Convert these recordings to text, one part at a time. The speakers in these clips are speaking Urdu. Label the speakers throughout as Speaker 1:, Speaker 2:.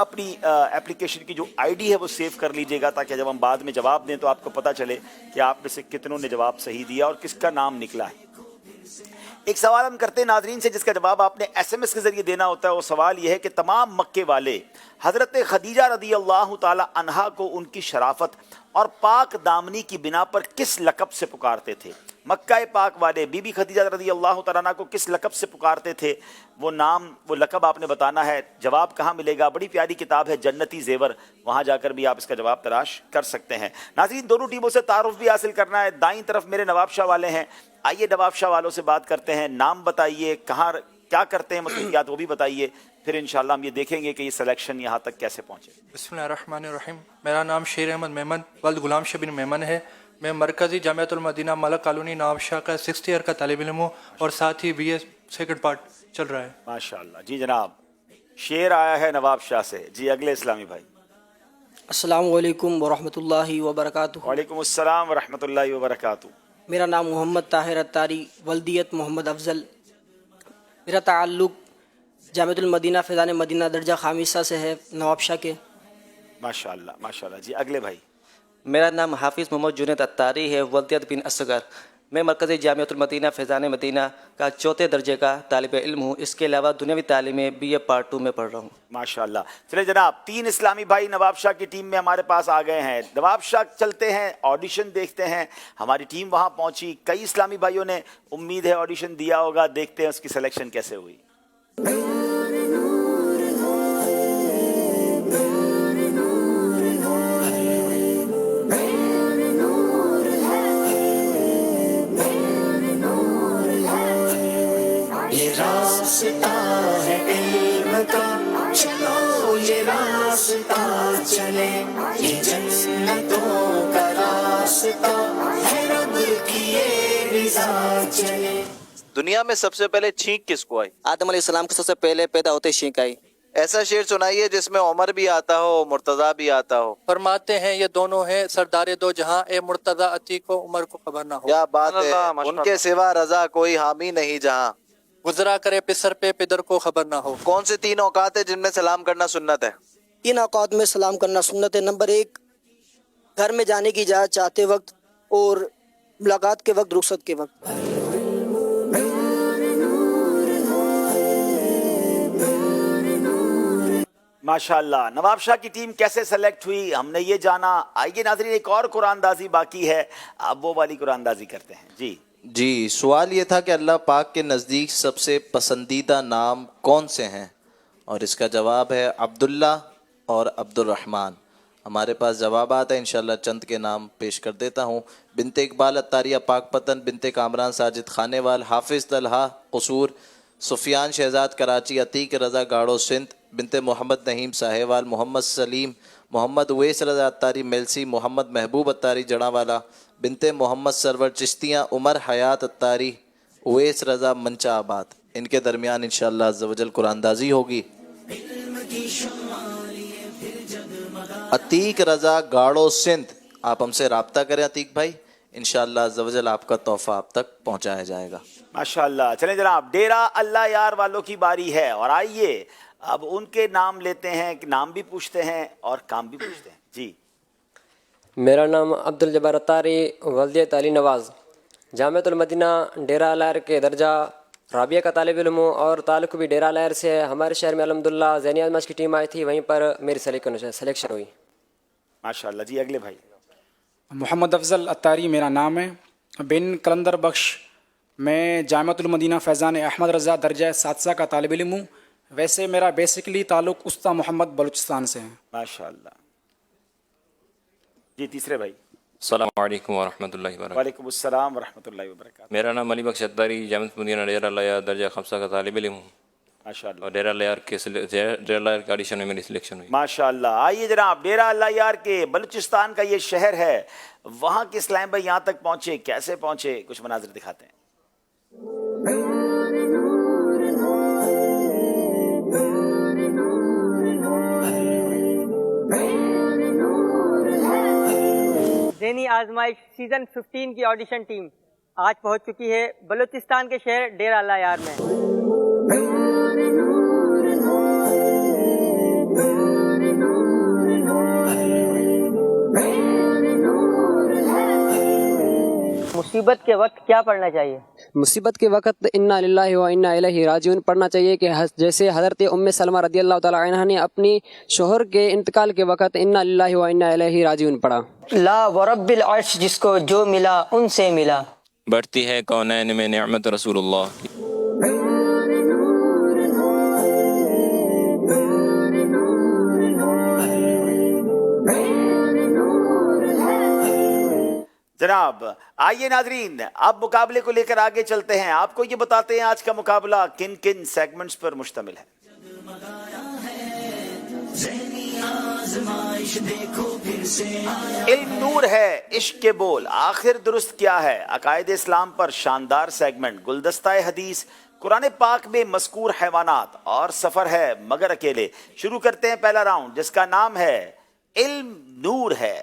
Speaker 1: اپنی اپلیکیشن کی جو آئی ڈی ہے وہ سیو کر لیجئے گا تاکہ جب ہم بعد میں جواب دیں تو آپ کو پتہ چلے کہ آپ میں سے کتنوں نے جواب صحیح دیا اور کس کا نام نکلا ہے۔ ایک سوال ہم کرتے ہیں ناظرین سے جس کا جواب آپ نے ایس ایم ایس کے ذریعے دینا ہوتا ہے۔ وہ سوال یہ ہے کہ تمام مکے والے حضرت خدیجہ رضی اللہ تعالی عنہا کو ان کی شرافت اور پاک دامنی کی بنا پر کس لقب سے پکارتے تھے؟ مکہ پاک والے بی بی خدیجہ رضی اللہ تعالیٰ عنہ کو کس لقب سے پکارتے تھے؟ وہ نام وہ لقب آپ نے بتانا ہے۔ جواب کہاں ملے گا؟ بڑی پیاری کتاب ہے جنتی زیور، وہاں جا کر بھی آپ اس کا جواب تلاش کر سکتے ہیں۔ ناظرین دونوں ٹیموں سے تعارف بھی حاصل کرنا ہے۔ دائیں طرف میرے نواب شاہ والے ہیں، آئیے نواب شاہ والوں سے بات کرتے ہیں۔ نام بتائیے، کہاں کیا کرتے ہیں، مصروفیات وہ بھی بتائیے، پھر انشاءاللہ ہم یہ دیکھیں گے کہ یہ سلیکشن یہاں تک کیسے پہنچے۔
Speaker 2: بسم اللہ الرحمن الرحیم۔ میرا نام شیر احمد میمن ولد غلام شاہ بن میمن ہے۔ میں مرکزی جامعۃ المدینہ ملک کالونی نواب شاہ کا 6th ایئر کا طالب علم ہوں اور ساتھ ہی BA سیکنڈ پارٹ چل رہا ہے۔
Speaker 1: ماشاءاللہ جی جناب، شیر آیا ہے نواب شاہ سے۔ جی اگلے اسلامی بھائی۔
Speaker 3: السلام علیکم ورحمۃ اللہ وبرکاتہ۔
Speaker 1: وعلیکم السلام ورحمۃ اللہ وبرکاتہ۔
Speaker 3: میرا نام محمد طاہر اتاری، ولدیت محمد افضل۔ میرا تعلق جامعۃ المدینہ فیضان مدینہ درجہ خامسہ سے ہے، نواب شاہ کے۔
Speaker 1: ماشاءاللہ ماشاءاللہ جی اگلے بھائی۔
Speaker 4: میرا نام حافظ محمد جنید اتاری ہے، ولدیت بن اصغر۔ میں مرکزی جامعۃ المدینہ فیضان مدینہ کا 4تھے درجے کا طالب علم ہوں۔ اس کے علاوہ دنیاوی تعلیمیں BA پارٹ 2 میں پڑھ رہا ہوں۔
Speaker 1: ماشاءاللہ۔ چلے جناب، 3 اسلامی بھائی نواب شاہ کی ٹیم میں ہمارے پاس آ گئے ہیں۔ نواب شاہ چلتے ہیں، آڈیشن دیکھتے ہیں۔ ہماری ٹیم وہاں پہنچی، کئی اسلامی بھائیوں نے امید ہے آڈیشن دیا ہوگا، دیکھتے ہیں اس کی سلیکشن کیسے ہوئی۔
Speaker 5: یہ راستہ ہے علم کا، چلو یہ راستہ چلے، یہ جنتوں کا راستہ ہے، رب کی یہ رضا چلے۔
Speaker 6: دنیا میں سب سے پہلے چھینک کس کو آئی؟
Speaker 4: آدم علیہ السلام کو سب سے پہلے پیدا ہوتے چھینک آئی۔
Speaker 6: ایسا شعر سنائیے جس میں عمر بھی آتا ہو، مرتضیٰ بھی آتا ہو۔
Speaker 2: فرماتے ہیں یہ دونوں ہیں سردار دو جہاں، اے مرتضیٰ عتیق و عمر کو خبر نہ ہو۔
Speaker 6: کیا بات ہے، ان کے سوا رضا کوئی حامی نہیں جہاں،
Speaker 2: گزرا کرے پسر پہ پدر کو خبر نہ ہو۔
Speaker 6: کون سے 3 اوقات ہیں جن میں سلام کرنا سنت ہے؟
Speaker 3: 3 اوقات میں سلام کرنا سنت ہے۔ نمبر 1 گھر میں جانے کی اجازت چاہتے وقت، اور ملاقات کے وقت، رخصت کے وقت۔
Speaker 1: ماشاءاللہ نواب شاہ کی ٹیم کیسے سلیکٹ ہوئی ہم نے یہ جانا۔ آئیے ناظرین ایک اور قرآن دازی باقی ہے، اب وہ والی قرآن دازی کرتے ہیں۔
Speaker 6: جی سوال یہ تھا کہ اللہ پاک کے نزدیک سب سے پسندیدہ نام کون سے ہیں، اور اس کا جواب ہے عبداللہ اور عبد الرحمن۔ ہمارے پاس جوابات ہیں، انشاءاللہ چند کے نام پیش کر دیتا ہوں۔ بنت اقبال اتاریہ پاک پتن، بنت کامران ساجد خانے وال، حافظ طلحہ قصور، سفیان شہزاد کراچی، عتیق رضا گاڑو سندھ، بنت محمد نہیم ساہیوال، محمد سلیم، محمد اویس رضا اتاری میلسی، محمد محبوب اتاری جڑاں والا، بنت محمد سرور چشتیاں، عمر حیات اتاری، اویس رضا منچا آباد۔ ان کے درمیان انشاءاللہ عز و جل قرآن دازی ہوگی۔ عتیق رضا گاڑو سندھ، آپ ہم سے رابطہ کریں عتیق بھائی، انشاءاللہ عز و جل آپ کا تحفہ آپ تک پہنچایا جائے گا۔
Speaker 1: ماشاءاللہ۔ چلیں جناب، ڈیرہ اللہ یار والوں کی باری ہے، اور آئیے اب ان کے نام لیتے ہیں، نام بھی پوچھتے ہیں اور کام بھی پوچھتے ہیں۔ جی
Speaker 7: میرا نام عبدالجبار اتاری، ولدیت علی نواز، جامعۃ المدینہ ڈیرہ الائر کے درجہ رابعہ کا طالب علم ہوں، اور تعلق بھی ڈیرہ الائر سے ہے۔ ہمارے شہر میں الحمدللہ ذہنی آزمائش کی ٹیم آئی تھی، وہیں پر میری سلیکشن ہوئی۔
Speaker 1: ماشاءاللہ جی اگلے بھائی۔
Speaker 8: محمد افضل اتاری میرا نام ہے، بن کلندر بخش، میں جامعۃ المدینہ فیضان احمد رضا درجہ سادسہ کا طالب علم ہوں۔ ویسے میرا بیسکلی تعلق استا محمد بلوچستان سے ہے۔
Speaker 1: ماشاءاللہ جی تیسرے بھائی۔
Speaker 9: السلام علیکم ورحمۃ اللہ وبرکاتہ۔
Speaker 1: وعلیکم السلام ورحمۃ اللہ وبرکاتہ۔
Speaker 9: میرا نام علی بخش اتاری، جامعۃ المدینہ ڈیرہ اللیار درجہ خمسہ کا طالب علم ہوں،
Speaker 1: ماشاءاللہ
Speaker 9: اور ڈیرہ اللیار کے آڈیشن میں میری سلیکشن ہوئی۔
Speaker 1: ماشاءاللہ۔ آئیے جناب، ڈیرہ اللہ یار کے بلوچستان کا یہ شہر ہے، وہاں کے اسلام بھائی یہاں تک پہنچے، کیسے پہنچے، کچھ مناظر دکھاتے ہیں۔
Speaker 10: ذہنی آزمائش سیزن 15 کی آڈیشن ٹیم آج پہنچ چکی ہے بلوچستان کے شہر ڈیرہ اللہ یار میں۔ مصیبت کے وقت کیا پڑھنا چاہیے؟
Speaker 7: مصیبت کے وقت انا للہ و انا الیہ راجعون پڑھنا چاہیے کہ جیسے حضرت ام سلمہ رضی اللہ تعالی عنہ نے اپنی شوہر کے انتقال کے وقت انا للہ و انا الیہ راجعون پڑھا۔
Speaker 10: لا ورب العرش، جس کو جو ملا ان سے ملا۔
Speaker 9: بڑھتی ہے کونین میں نعمت رسول اللہ کی۔
Speaker 1: جناب آئیے ناظرین، اب مقابلے کو لے کر آگے چلتے ہیں۔ آپ کو یہ بتاتے ہیں آج کا مقابلہ کن کن سیگمنٹس پر مشتمل ہے۔ علم نور ہے، عشق کے بول، آخر درست کیا ہے، عقائد اسلام پر شاندار سیگمنٹ، گلدستہ حدیث، قرآن پاک میں مذکور حیوانات، اور سفر ہے مگر اکیلے۔ شروع کرتے ہیں پہلا راؤنڈ جس کا نام ہے علم نور ہے۔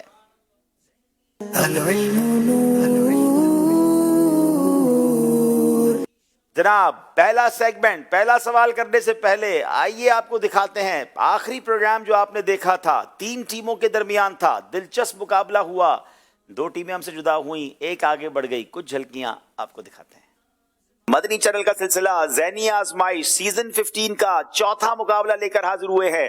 Speaker 1: جناب پہلا سیگمنٹ، پہلا سوال کرنے سے پہلے آئیے آپ کو دکھاتے ہیں آخری پروگرام جو آپ نے دیکھا تھا، 3 ٹیموں کے درمیان تھا، دلچسپ مقابلہ ہوا، 2 ٹیمیں ہم سے جدا ہوئیں، ایک آگے بڑھ گئی، کچھ جھلکیاں آپ کو دکھاتے ہیں۔ مدنی چینل کا سلسلہ ذہنی آزمائش سیزن 15 کا چوتھا مقابلہ لے کر حاضر ہوئے ہیں۔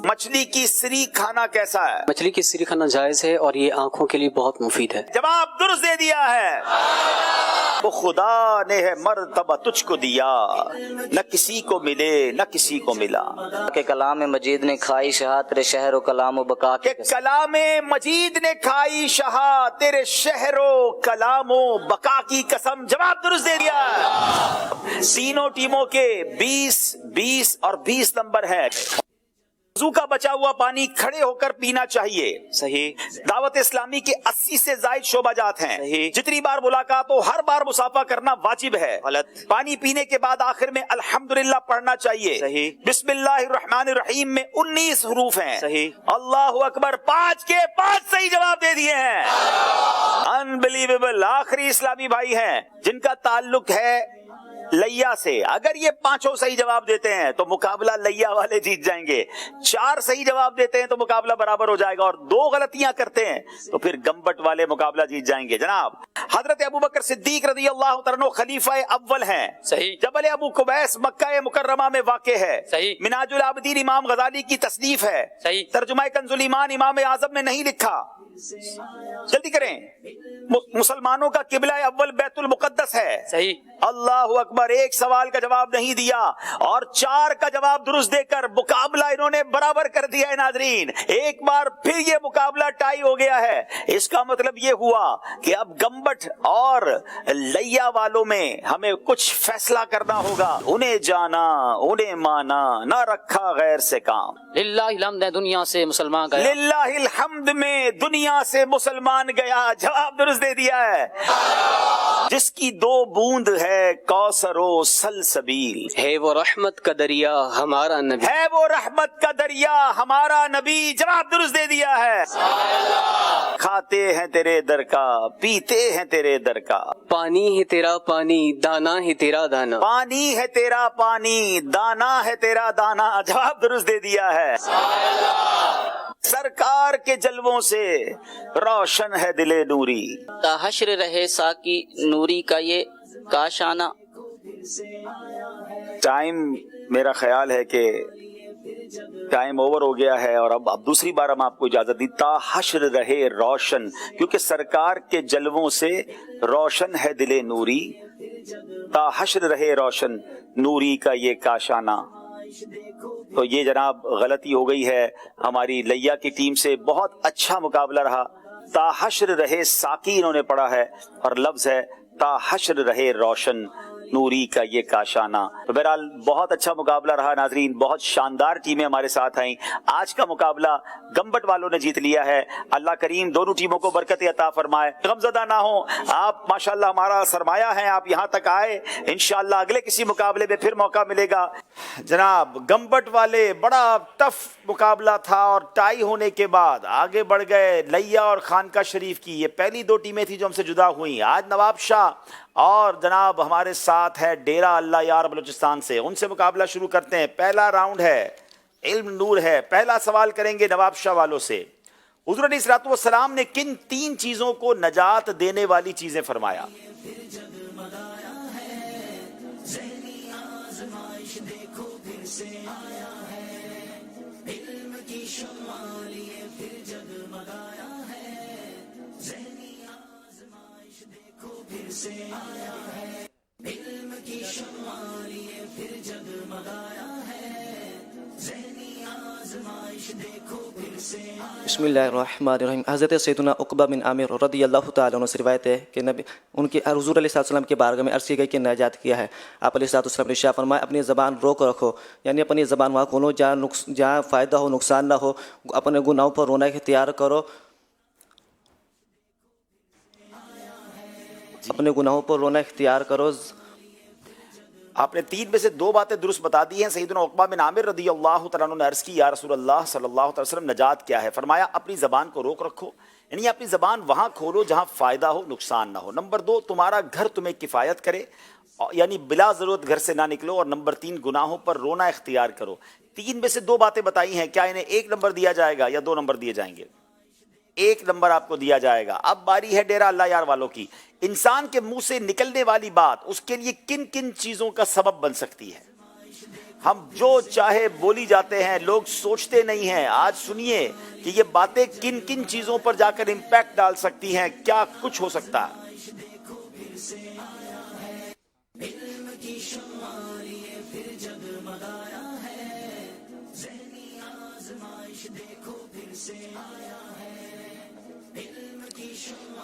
Speaker 1: مچھلی کی سری کھانا کیسا ہے؟
Speaker 7: مچھلی کی سری کھانا جائز ہے اور یہ آنکھوں کے لیے بہت مفید ہے۔
Speaker 1: جواب درست دے دیا ہے۔ وہ خدا نے ہے مرتبہ تجھ کو دیا، نہ کسی کو ملے نہ کسی کو ملا۔
Speaker 4: کہ کلام مجید نے کھائی شہا تیرے شہر و کلام و بقا
Speaker 1: کہ کلام مجید نے کھائی شہا تیرے شہر و کلام و بقا کی قسم۔ جواب درست دے دیا ہے۔ تینوں ٹیموں کے 20 اور 20 نمبر ہے۔ وضو کا بچا ہوا پانی کھڑے ہو کر پینا چاہیے، صحیح۔ دعوت اسلامی کے 80 سے زائد شعبہ جات ہیں، صحیح۔ جتنی بار ملاقات ہو ہر بار مصافحہ کرنا واجب ہے، غلط۔ پانی پینے کے بعد آخر میں الحمدللہ پڑھنا چاہیے، صحیح۔ بسم اللہ الرحمن الرحیم میں 19 حروف ہیں، صحیح۔ اللہ اکبر، 5 کے 5 صحیح جواب دے دیے ہیں۔ انبلیویبل۔ آخری اسلامی بھائی ہیں جن کا تعلق ہے لیا سے، اگر یہ 5 صحیح جواب دیتے ہیں تو مقابلہ لیا والے جیت جائیں گے، 4 صحیح جواب دیتے ہیں تو مقابلہ برابر ہو جائے گا، اور 2 غلطیاں کرتے ہیں تو پھر گمبٹ والے مقابلہ جیت جائیں گے۔ جناب حضرت ابوبکر صدیق رضی اللہ عنہ خلیفہ اول ہیں، صحیح۔ جبل ابو قبیس مکہ مکرمہ میں واقع ہے، صحیح۔ مناج العابدین امام غزالی کی تصنیف ہے، صحیح۔ ترجمہ کنز الایمان امام اعظم نے نہیں لکھا، جلدی کریں۔ مسلمانوں کا قبلہ اول بیت المقدس ہے، صحیح۔ اللہ اکبر، 1 سوال کا جواب نہیں دیا اور 4 کا جواب درست دے کر مقابلہ انہوں نے برابر کر دیا ہے۔ ناظرین ایک بار پھر یہ مقابلہ ٹائی ہو گیا ہے، اس کا مطلب یہ ہوا کہ اب گمبٹ اور لیا والوں میں ہمیں کچھ فیصلہ کرنا ہوگا، انہیں جانا انہیں مانا، نہ رکھا غیر سے کام۔
Speaker 4: للہ الحمد دنیا سے مسلمان گیا،
Speaker 1: للہ الحمد میں دنیا سے مسلمان گیا، جواب درست دے دیا ہے۔ جس کی 2 بوند ہے کوثر و سلسبیل،
Speaker 7: ہے وہ رحمت کا دریا ہمارا نبی،
Speaker 1: ہے وہ رحمت کا دریا ہمارا نبی، جواب درست دے دیا ہے۔ کھاتے ہیں تیرے در کا، پیتے ہیں تیرے در کا،
Speaker 7: پانی ہے تیرا پانی، دانا ہے تیرا دانا،
Speaker 1: پانی ہے تیرا پانی، دانا ہے تیرا دانا، جواب درست دے دیا ہے۔ سرکار کے جلووں سے روشن ہے دل نوری،
Speaker 4: تا حشر رہے ساکی نوری کا یہ کاشانہ۔
Speaker 1: ٹائم میرا خیال ہے کہ ٹائم اوور ہو گیا ہے، اور اب دوسری بار ہم آپ کو اجازت دی، تا حشر رہے روشن، کیونکہ سرکار کے جلووں سے روشن ہے دل نوری، تا حشر رہے روشن نوری کا یہ کاشانہ۔ تو یہ جناب غلطی ہو گئی ہے ہماری لیا کی ٹیم سے، بہت اچھا مقابلہ رہا۔ تا حشر رہے ساکی انہوں نے پڑھا ہے، اور لفظ ہے تا حشر رہے روشن نوری کا یہ کاشانہ۔ تو بہرحال بہت اچھا مقابلہ رہا ناظرین، بہت شاندار ٹیمیں ہمارے ساتھ آئیں۔ آج کا مقابلہ گمبٹ والوں نے جیت لیا ہے، اللہ کریم دونوں ٹیموں کو برکت عطا فرمائے، غمزدہ نہ ہوں۔ آپ ماشاءاللہ ہمارا سرمایہ ہیں، آپ یہاں تک آئے، انشاءاللہ اگلے کسی مقابلے میں پھر موقع ملے گا۔ جناب گمبٹ والے بڑا ٹف مقابلہ تھا، اور ٹائی ہونے کے بعد آگے بڑھ گئے لیا اور خانقاہ شریف کی، یہ پہلی 2 ٹیمیں تھیں جو ہم سے جدا ہوئیں۔ آج نواب شاہ اور جناب ہمارے ساتھ ہے ڈیرہ اللہ یار بلوچستان سے، ان سے مقابلہ شروع کرتے ہیں۔ پہلا راؤنڈ ہے علم نور ہے. پہلا سوال کریں گے نواب شاہ والوں سے. حضور علیہ الصلوۃ والسلام نے کن 3 چیزوں کو نجات دینے والی چیزیں فرمایا؟
Speaker 4: بسم اللہ الرحمن الرحیم. حضرت سیدنا عقبہ بن عامر رضی اللہ تعالیٰ عنہ سے روایت ہے کہ نبی ان کی حضور علیہ السلام کے بارگاہ میں عرض کی گئی کہ نجات کیا ہے. آپ علیہ السلام نے ارشاد فرمایا اپنی زبان روک رکھو، یعنی اپنی زبان وہاں کھولو جہاں فائدہ ہو نقصان نہ ہو. اپنے گناہوں پر رونا اختیار کرو، اپنے گناہوں پر رونا اختیار کرو.
Speaker 1: آپ نے 3 میں سے 2 باتیں درست بتا دی ہیں. سیدنا عقبہ بن عامر رضی اللہ تعالیٰ عنہ نے عرض کی یا رسول اللہ صلی اللہ علیہ وسلم نجات کیا ہے؟ فرمایا اپنی زبان کو روک رکھو، یعنی اپنی زبان وہاں کھولو جہاں فائدہ ہو نقصان نہ ہو. نمبر 2 تمہارا گھر تمہیں کفایت کرے، یعنی بلا ضرورت گھر سے نہ نکلو. اور نمبر 3 گناہوں پر رونا اختیار کرو. 3 میں سے 2 باتیں بتائی ہیں، کیا انہیں 1 نمبر دیا جائے گا یا 2 نمبر دیے جائیں گے؟ 1 نمبر آپ کو دیا جائے گا. اب باری ہے ڈیرہ اللہ یار والوں کی. انسان کے منہ سے نکلنے والی بات اس کے لیے کن کن چیزوں کا سبب بن سکتی ہے؟ ہم جو چاہے بولی جاتے ہیں، لوگ سوچتے نہیں ہیں. آج سنیے کہ یہ باتیں کن کن چیزوں پر جا کر امپیکٹ ڈال سکتی ہیں، کیا کچھ ہو سکتا ہے.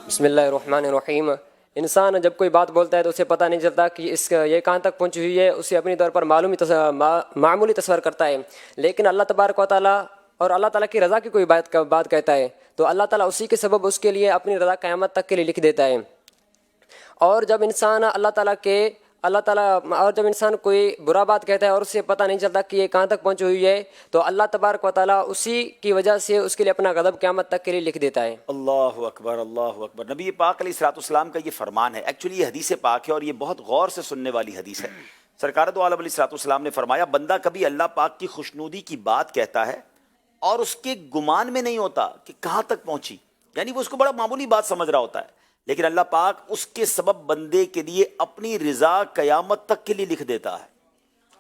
Speaker 7: بسم اللہ الرحمن الرحیم. انسان جب کوئی بات بولتا ہے تو اسے پتہ نہیں چلتا کہ یہ کہاں تک پہنچی ہوئی ہے. اسے اپنی طور پر معمولی تصور کرتا ہے، لیکن اللہ تبارک و تعالیٰ اور اللہ تعالیٰ کی رضا کی کوئی بات کہتا ہے تو اللہ تعالیٰ اسی کے سبب اس کے لیے اپنی رضا قیامت تک کے لیے لکھ دیتا ہے. اور جب انسان کوئی برا بات کہتا ہے اور اسے پتہ نہیں چلتا کہ یہ کہاں تک پہنچی ہوئی ہے تو اللہ تبارک و تعالیٰ اسی کی وجہ سے اس کے لیے اپنا غضب قیامت تک کے لیے لکھ دیتا ہے.
Speaker 1: اللہ اکبر اللہ اکبر. نبی پاک علیہ الصلوۃ والسلام کا یہ فرمان ہے. ایکچولی یہ حدیث پاک ہے اور یہ بہت غور سے سننے والی حدیث ہے. سرکار دو عالم علیہ الصلوۃ والسلام نے فرمایا بندہ کبھی اللہ پاک کی خوشنودی کی بات کہتا ہے اور اس کے گمان میں نہیں ہوتا کہ کہاں تک پہنچی، یعنی وہ اس کو بڑا معمولی بات سمجھ رہا ہوتا ہے، لیکن اللہ پاک اس کے سبب بندے کے لیے اپنی رضا قیامت تک کے لیے لکھ دیتا ہے.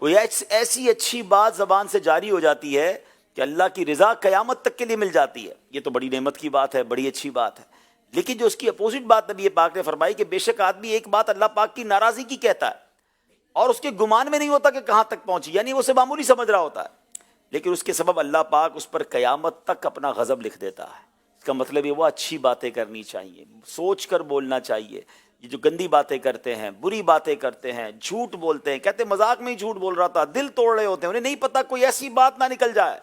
Speaker 1: وہ ایسی اچھی بات زبان سے جاری ہو جاتی ہے کہ اللہ کی رضا قیامت تک کے لیے مل جاتی ہے. یہ تو بڑی نعمت کی بات ہے، بڑی اچھی بات ہے. لیکن جو اس کی اپوزٹ بات نبی پاک نے فرمائی کہ بے شک آدمی ایک بات اللہ پاک کی ناراضی کی کہتا ہے اور اس کے گمان میں نہیں ہوتا کہ کہاں تک پہنچی، یعنی وہ اسے معمولی سمجھ رہا ہوتا ہے، لیکن اس کے سبب اللہ پاک اس پر قیامت تک اپنا غضب لکھ دیتا ہے. اس کا مطلب یہ وہ اچھی باتیں کرنی چاہیے، سوچ کر بولنا چاہیے. یہ جو گندی باتیں کرتے ہیں، بری باتیں کرتے ہیں، جھوٹ بولتے ہیں، کہتے ہیں مذاق میں ہی جھوٹ بول رہا تھا، دل توڑ رہے ہوتے ہیں، انہیں نہیں پتا کوئی ایسی بات نہ نکل جائے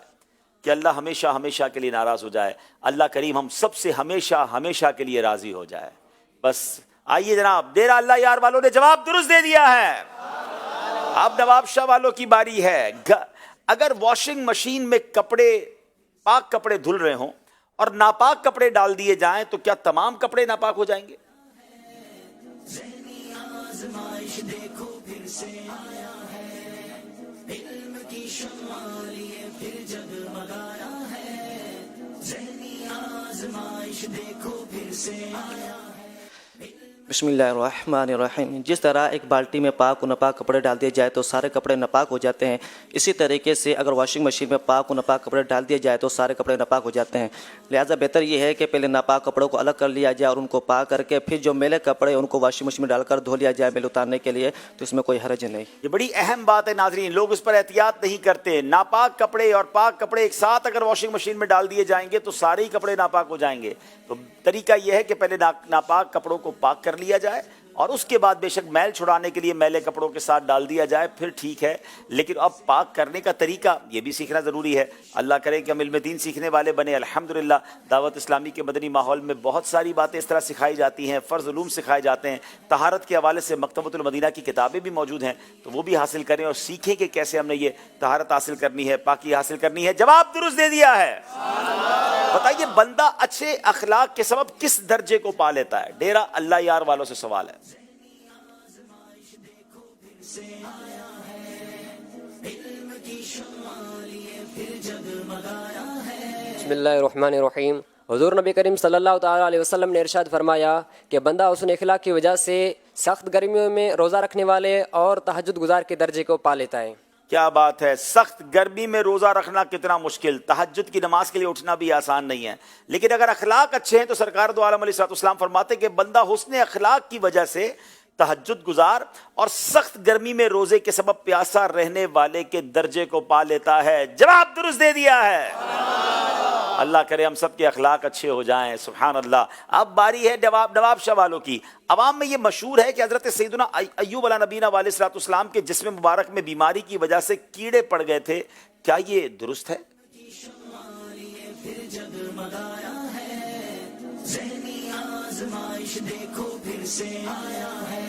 Speaker 1: کہ اللہ ہمیشہ ہمیشہ کے لیے ناراض ہو جائے. اللہ کریم ہم سب سے ہمیشہ ہمیشہ کے لیے راضی ہو جائے. بس آئیے جناب، ڈیرہ اللہ یار والوں نے جواب درست دے دیا ہے. اب نواب شاہ والوں کی باری ہے. اگر واشنگ مشین میں پاک کپڑے دھل رہے ہوں اور ناپاک کپڑے ڈال دیے جائیں تو کیا تمام کپڑے ناپاک ہو جائیں گے؟
Speaker 4: بسم اللہ الرحمن الرحیم. جس طرح ایک بالٹی میں پاک و ناپاک کپڑے ڈال دیے جائے تو سارے کپڑے ناپاک ہو جاتے ہیں، اسی طریقے سے اگر واشنگ مشین میں پاک و ناپاک کپڑے ڈال دیے جائے تو سارے کپڑے ناپاک ہو جاتے ہیں. لہٰذا بہتر یہ ہے کہ پہلے ناپاک کپڑوں کو الگ کر لیا جائے اور ان کو پاک کر کے پھر جو میلے کپڑے ان کو واشنگ مشین میں ڈال کر دھو لیا جائے میل اتارنے کے لیے، تو اس میں کوئی حرج نہیں.
Speaker 1: یہ بڑی اہم بات ہے ناظرین، لوگ اس پر احتیاط نہیں کرتے. ناپاک کپڑے اور پاک کپڑے ایک ساتھ اگر واشنگ مشین میں ڈال دیے جائیں گے تو سارے ہی کپڑے ناپاک ہو جائیں گے. تو طریقہ یہ ہے کہ پہلے ناپاک کپڑوں کو پاک کر لیا جائے اور اس کے بعد بے شک میل چھڑانے کے لیے میلے کپڑوں کے ساتھ ڈال دیا جائے، پھر ٹھیک ہے. لیکن اب پاک کرنے کا طریقہ یہ بھی سیکھنا ضروری ہے. اللہ کرے کہ ہم علم دین سیکھنے والے بنے. الحمدللہ دعوت اسلامی کے مدنی ماحول میں بہت ساری باتیں اس طرح سکھائی جاتی ہیں، فرض علوم سکھائے جاتے ہیں. طہارت کے حوالے سے مکتبۃ المدینہ کی کتابیں بھی موجود ہیں، تو وہ بھی حاصل کریں اور سیکھیں کہ کیسے ہم نے یہ طہارت حاصل کرنی ہے، پاکی حاصل کرنی ہے. جواب درست دے دیا ہے. بتائیے بندہ اچھے اخلاق کے سبب کس درجے کو پا لیتا ہے؟ ڈیرہ اللہ یار والوں سے سوال ہے.
Speaker 7: بسم اللہ الرحمن الرحیم. حضور نبی کریم صلی اللہ تعالیٰ علیہ وسلم نے ارشاد فرمایا کہ بندہ حسن اخلاق کی وجہ سے سخت گرمیوں میں روزہ رکھنے والے اور تہجد گزار کے درجے کو پا لیتا ہے.
Speaker 1: کیا بات ہے. سخت گرمی میں روزہ رکھنا کتنا مشکل, تہجد کی نماز کے لیے اٹھنا بھی آسان نہیں ہے, لیکن اگر اخلاق اچھے ہیں تو سرکار دو عالم علیہ السلام فرماتے کہ بندہ حسن اخلاق کی وجہ سے تہجد گزار اور سخت گرمی میں روزے کے سبب پیاسا رہنے والے کے درجے کو پا لیتا ہے. جواب درست دے دیا ہے. اللہ کرے ہم سب کے اخلاق اچھے ہو جائیں. سبحان اللہ. اب باری ہے نواب شاہ والوں کی. عوام میں یہ مشہور ہے کہ حضرت سیدنا ایوب علیہ نبینا علیہ الصلوۃ والسلام کے جسم مبارک میں بیماری کی وجہ سے کیڑے پڑ گئے تھے. کیا یہ درست ہے؟
Speaker 5: ذہنی آزمائش دیکھو پھر سے آیا ہے,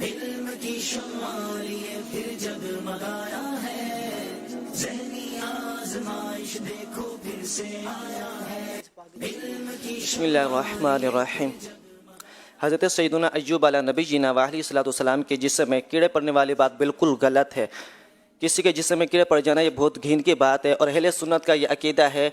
Speaker 5: علم کی شمع لیے پھر جگمگایا ہے. ذہنی آزمائش دیکھو پھر سے آیا ہے, علم کی
Speaker 4: بسم اللہ الرحمن الرحیم. حضرت سیدنا ایوب علیہ نبی جینا علیہ الصلوۃ والسلام کے جسم میں کیڑے پڑنے والی بات بالکل غلط ہے. کسی کے جسم میں کیڑے پڑ جانا یہ بہت گھین کی بات ہے, اور اہل سنت کا یہ عقیدہ ہے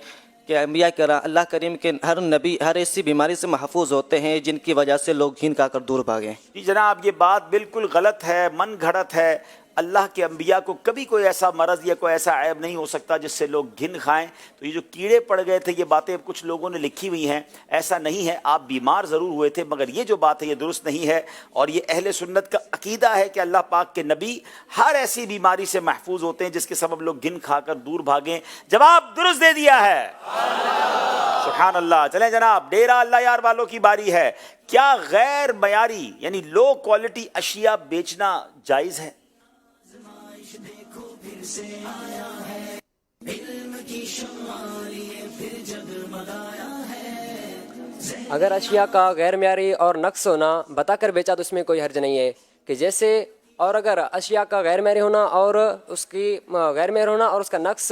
Speaker 4: کہ انبیاء کرام اللہ کریم کے ہر نبی ہر ایسی بیماری سے محفوظ ہوتے ہیں جن کی وجہ سے لوگ گھین کھا کر دور بھاگیں.
Speaker 1: جی جناب, یہ بات بالکل غلط ہے, من گھڑت ہے. اللہ کے انبیاء کو کبھی کوئی ایسا مرض یا کوئی ایسا عیب نہیں ہو سکتا جس سے لوگ گھن کھائیں. تو یہ جو کیڑے پڑ گئے تھے, یہ باتیں کچھ لوگوں نے لکھی ہوئی ہیں, ایسا نہیں ہے. آپ بیمار ضرور ہوئے تھے, مگر یہ جو بات ہے یہ درست نہیں ہے. اور یہ اہل سنت کا عقیدہ ہے کہ اللہ پاک کے نبی ہر ایسی بیماری سے محفوظ ہوتے ہیں جس کے سبب لوگ گھن کھا کر دور بھاگیں. جواب درست دے دیا ہے. سبحان اللہ. چلیں جناب, ڈیرہ اللہ یار والوں کی باری ہے. کیا غیر معیاری یعنی لو کوالٹی اشیاء بیچنا جائز ہے؟
Speaker 7: اگر اشیاء کا غیر معیاری اور نقص ہونا بتا کر بیچا تو اس میں کوئی حرج نہیں ہے. کہ جیسے اور اگر اشیاء کا غیر معیاری ہونا اور اس کی غیر معیاری ہونا اور اس کا نقص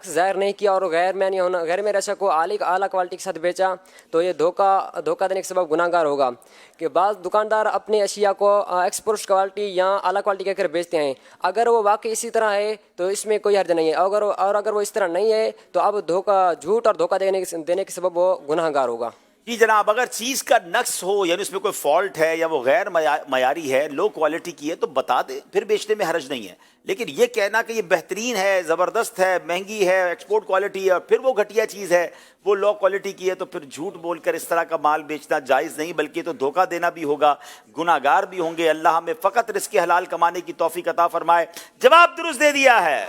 Speaker 7: ظاہر نہیں کیا اور غیر معیاری اشیاء کو اعلیٰ کوالٹی کے ساتھ بیچا تو یہ دھوکہ دینے کے سبب گناہ گار ہوگا. کہ بعض دکاندار اپنے اشیاء کو ایکسپورٹ کوالٹی یا اعلیٰ کوالٹی کہہ کر بیچتے ہیں. اگر وہ واقعی اسی طرح ہے تو اس میں کوئی حرج نہیں ہے, اور اگر وہ اس طرح نہیں ہے تو اب جھوٹ اور دھوکہ دینے کے سبب وہ گناہ گار ہوگا.
Speaker 1: جی جناب, اگر چیز کا نقص ہو یعنی اس میں کوئی فالٹ ہے یا وہ غیر معیاری ہے, لو کوالٹی کی ہے تو بتا دے, پھر بیچنے میں حرج نہیں ہے. لیکن یہ کہنا کہ یہ بہترین ہے, زبردست ہے, مہنگی ہے, ایکسپورٹ کوالٹی ہے, اور پھر وہ گھٹیا چیز ہے, وہ لو کوالٹی کی ہے, تو پھر جھوٹ بول کر اس طرح کا مال بیچنا جائز نہیں, بلکہ تو دھوکہ دینا بھی ہوگا, گناہ گار بھی ہوں گے. اللہ ہمیں فقط رزق حلال کمانے کی توفیق عطا فرمائے. جواب درست دے دیا ہے.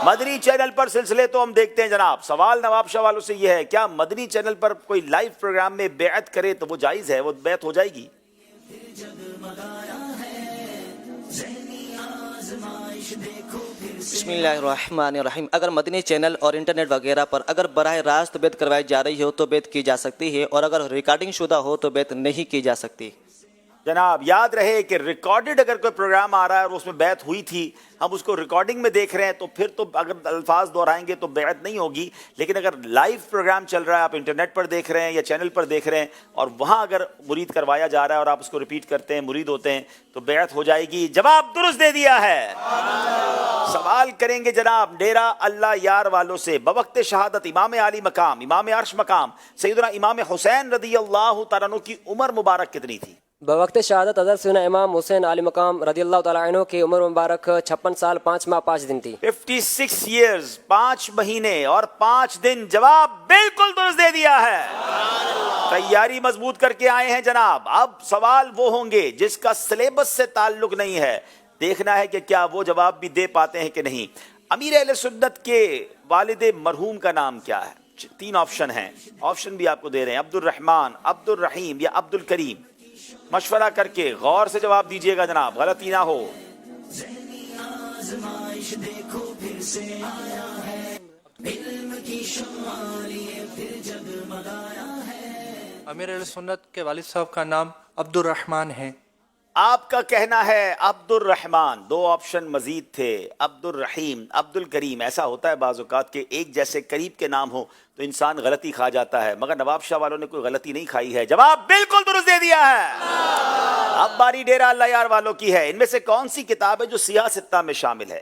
Speaker 1: مدنی چینل پر سلسلے تو ہم دیکھتے ہیں جناب. سوال نواب شاہ والوں سے یہ ہے, کیا مدنی چینل پر کوئی لائیو پروگرام میں بیعت کرے تو وہ جائز ہے, وہ بیعت ہو جائے گی؟
Speaker 4: بسم اللہ الرحمن الرحیم. اگر مدنی چینل اور انٹرنیٹ وغیرہ پر اگر براہ راست بیعت کروائی جا رہی ہو تو بیعت کی جا سکتی ہے, اور اگر ریکارڈنگ شدہ ہو تو بیعت نہیں کی جا سکتی.
Speaker 1: جناب یاد رہے کہ ریکارڈڈ اگر کوئی پروگرام آ رہا ہے اور اس میں بیعت ہوئی تھی, ہم اس کو ریکارڈنگ میں دیکھ رہے ہیں, تو پھر تو اگر الفاظ دہرائیں گے تو بیعت نہیں ہوگی. لیکن اگر لائیو پروگرام چل رہا ہے, آپ انٹرنیٹ پر دیکھ رہے ہیں یا چینل پر دیکھ رہے ہیں, اور وہاں اگر مرید کروایا جا رہا ہے اور آپ اس کو ریپیٹ کرتے ہیں, مرید ہوتے ہیں, تو بیعت ہو جائے گی. جواب درست دے دیا ہے. سوال کریں گے جناب ڈیرہ اللہ یار والوں سے. بوقت شہادت امام عالی مقام, امام عرش مقام سیدنا امام حسین رضی اللہ تعالیٰ عنہ کی عمر مبارک کتنی تھی؟
Speaker 7: بوقت شہادت حضرت سیدنا امام حسین علی مقام رضی اللہ تعالیٰ عنہ کی عمر مبارک 56 سال 5 ماہ 5 دن تھی.
Speaker 1: 56 ایئرز 5 مہینے اور 5 دن. جواب بالکل درست دے دیا ہے. تیاری مضبوط کر کے آئے ہیں جناب. اب سوال وہ ہوں گے جس کا سلیبس سے تعلق نہیں ہے, دیکھنا ہے کہ کیا وہ جواب بھی دے پاتے ہیں کہ نہیں. امیر اہل سنت کے والد مرحوم کا نام کیا ہے؟ 3 آپشن ہیں, آپشن بھی آپ کو دے رہے ہیں, عبد الرحمن, عبد الرحیم یا عبد الکریم. مشورہ کر کے غور سے جواب دیجیے گا جناب, غلطی نہ ہو.
Speaker 5: ذہنی آزمائش دیکھو پھر سے آیا ہے, علم کی شمع لیے پھر جگمگایا ہے.
Speaker 2: امیر اہل سنت کے والد صاحب کا نام عبد الرحمن ہے.
Speaker 1: آپ کا کہنا ہے عبد الرحمن. 2 آپشن مزید تھے, عبد الرحیم, عبد الکریم. ایسا ہوتا ہے بعض اوقات کہ ایک جیسے قریب کے نام ہو تو انسان غلطی کھا جاتا ہے, مگر نواب شاہ والوں نے کوئی غلطی نہیں کھائی ہے. جواب بالکل درست دے دیا ہے. اب باری ڈیرہ اللہ یار والوں کی ہے. ان میں سے کون سی کتاب ہے جو سیاہ ستہ میں شامل ہے؟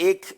Speaker 1: 1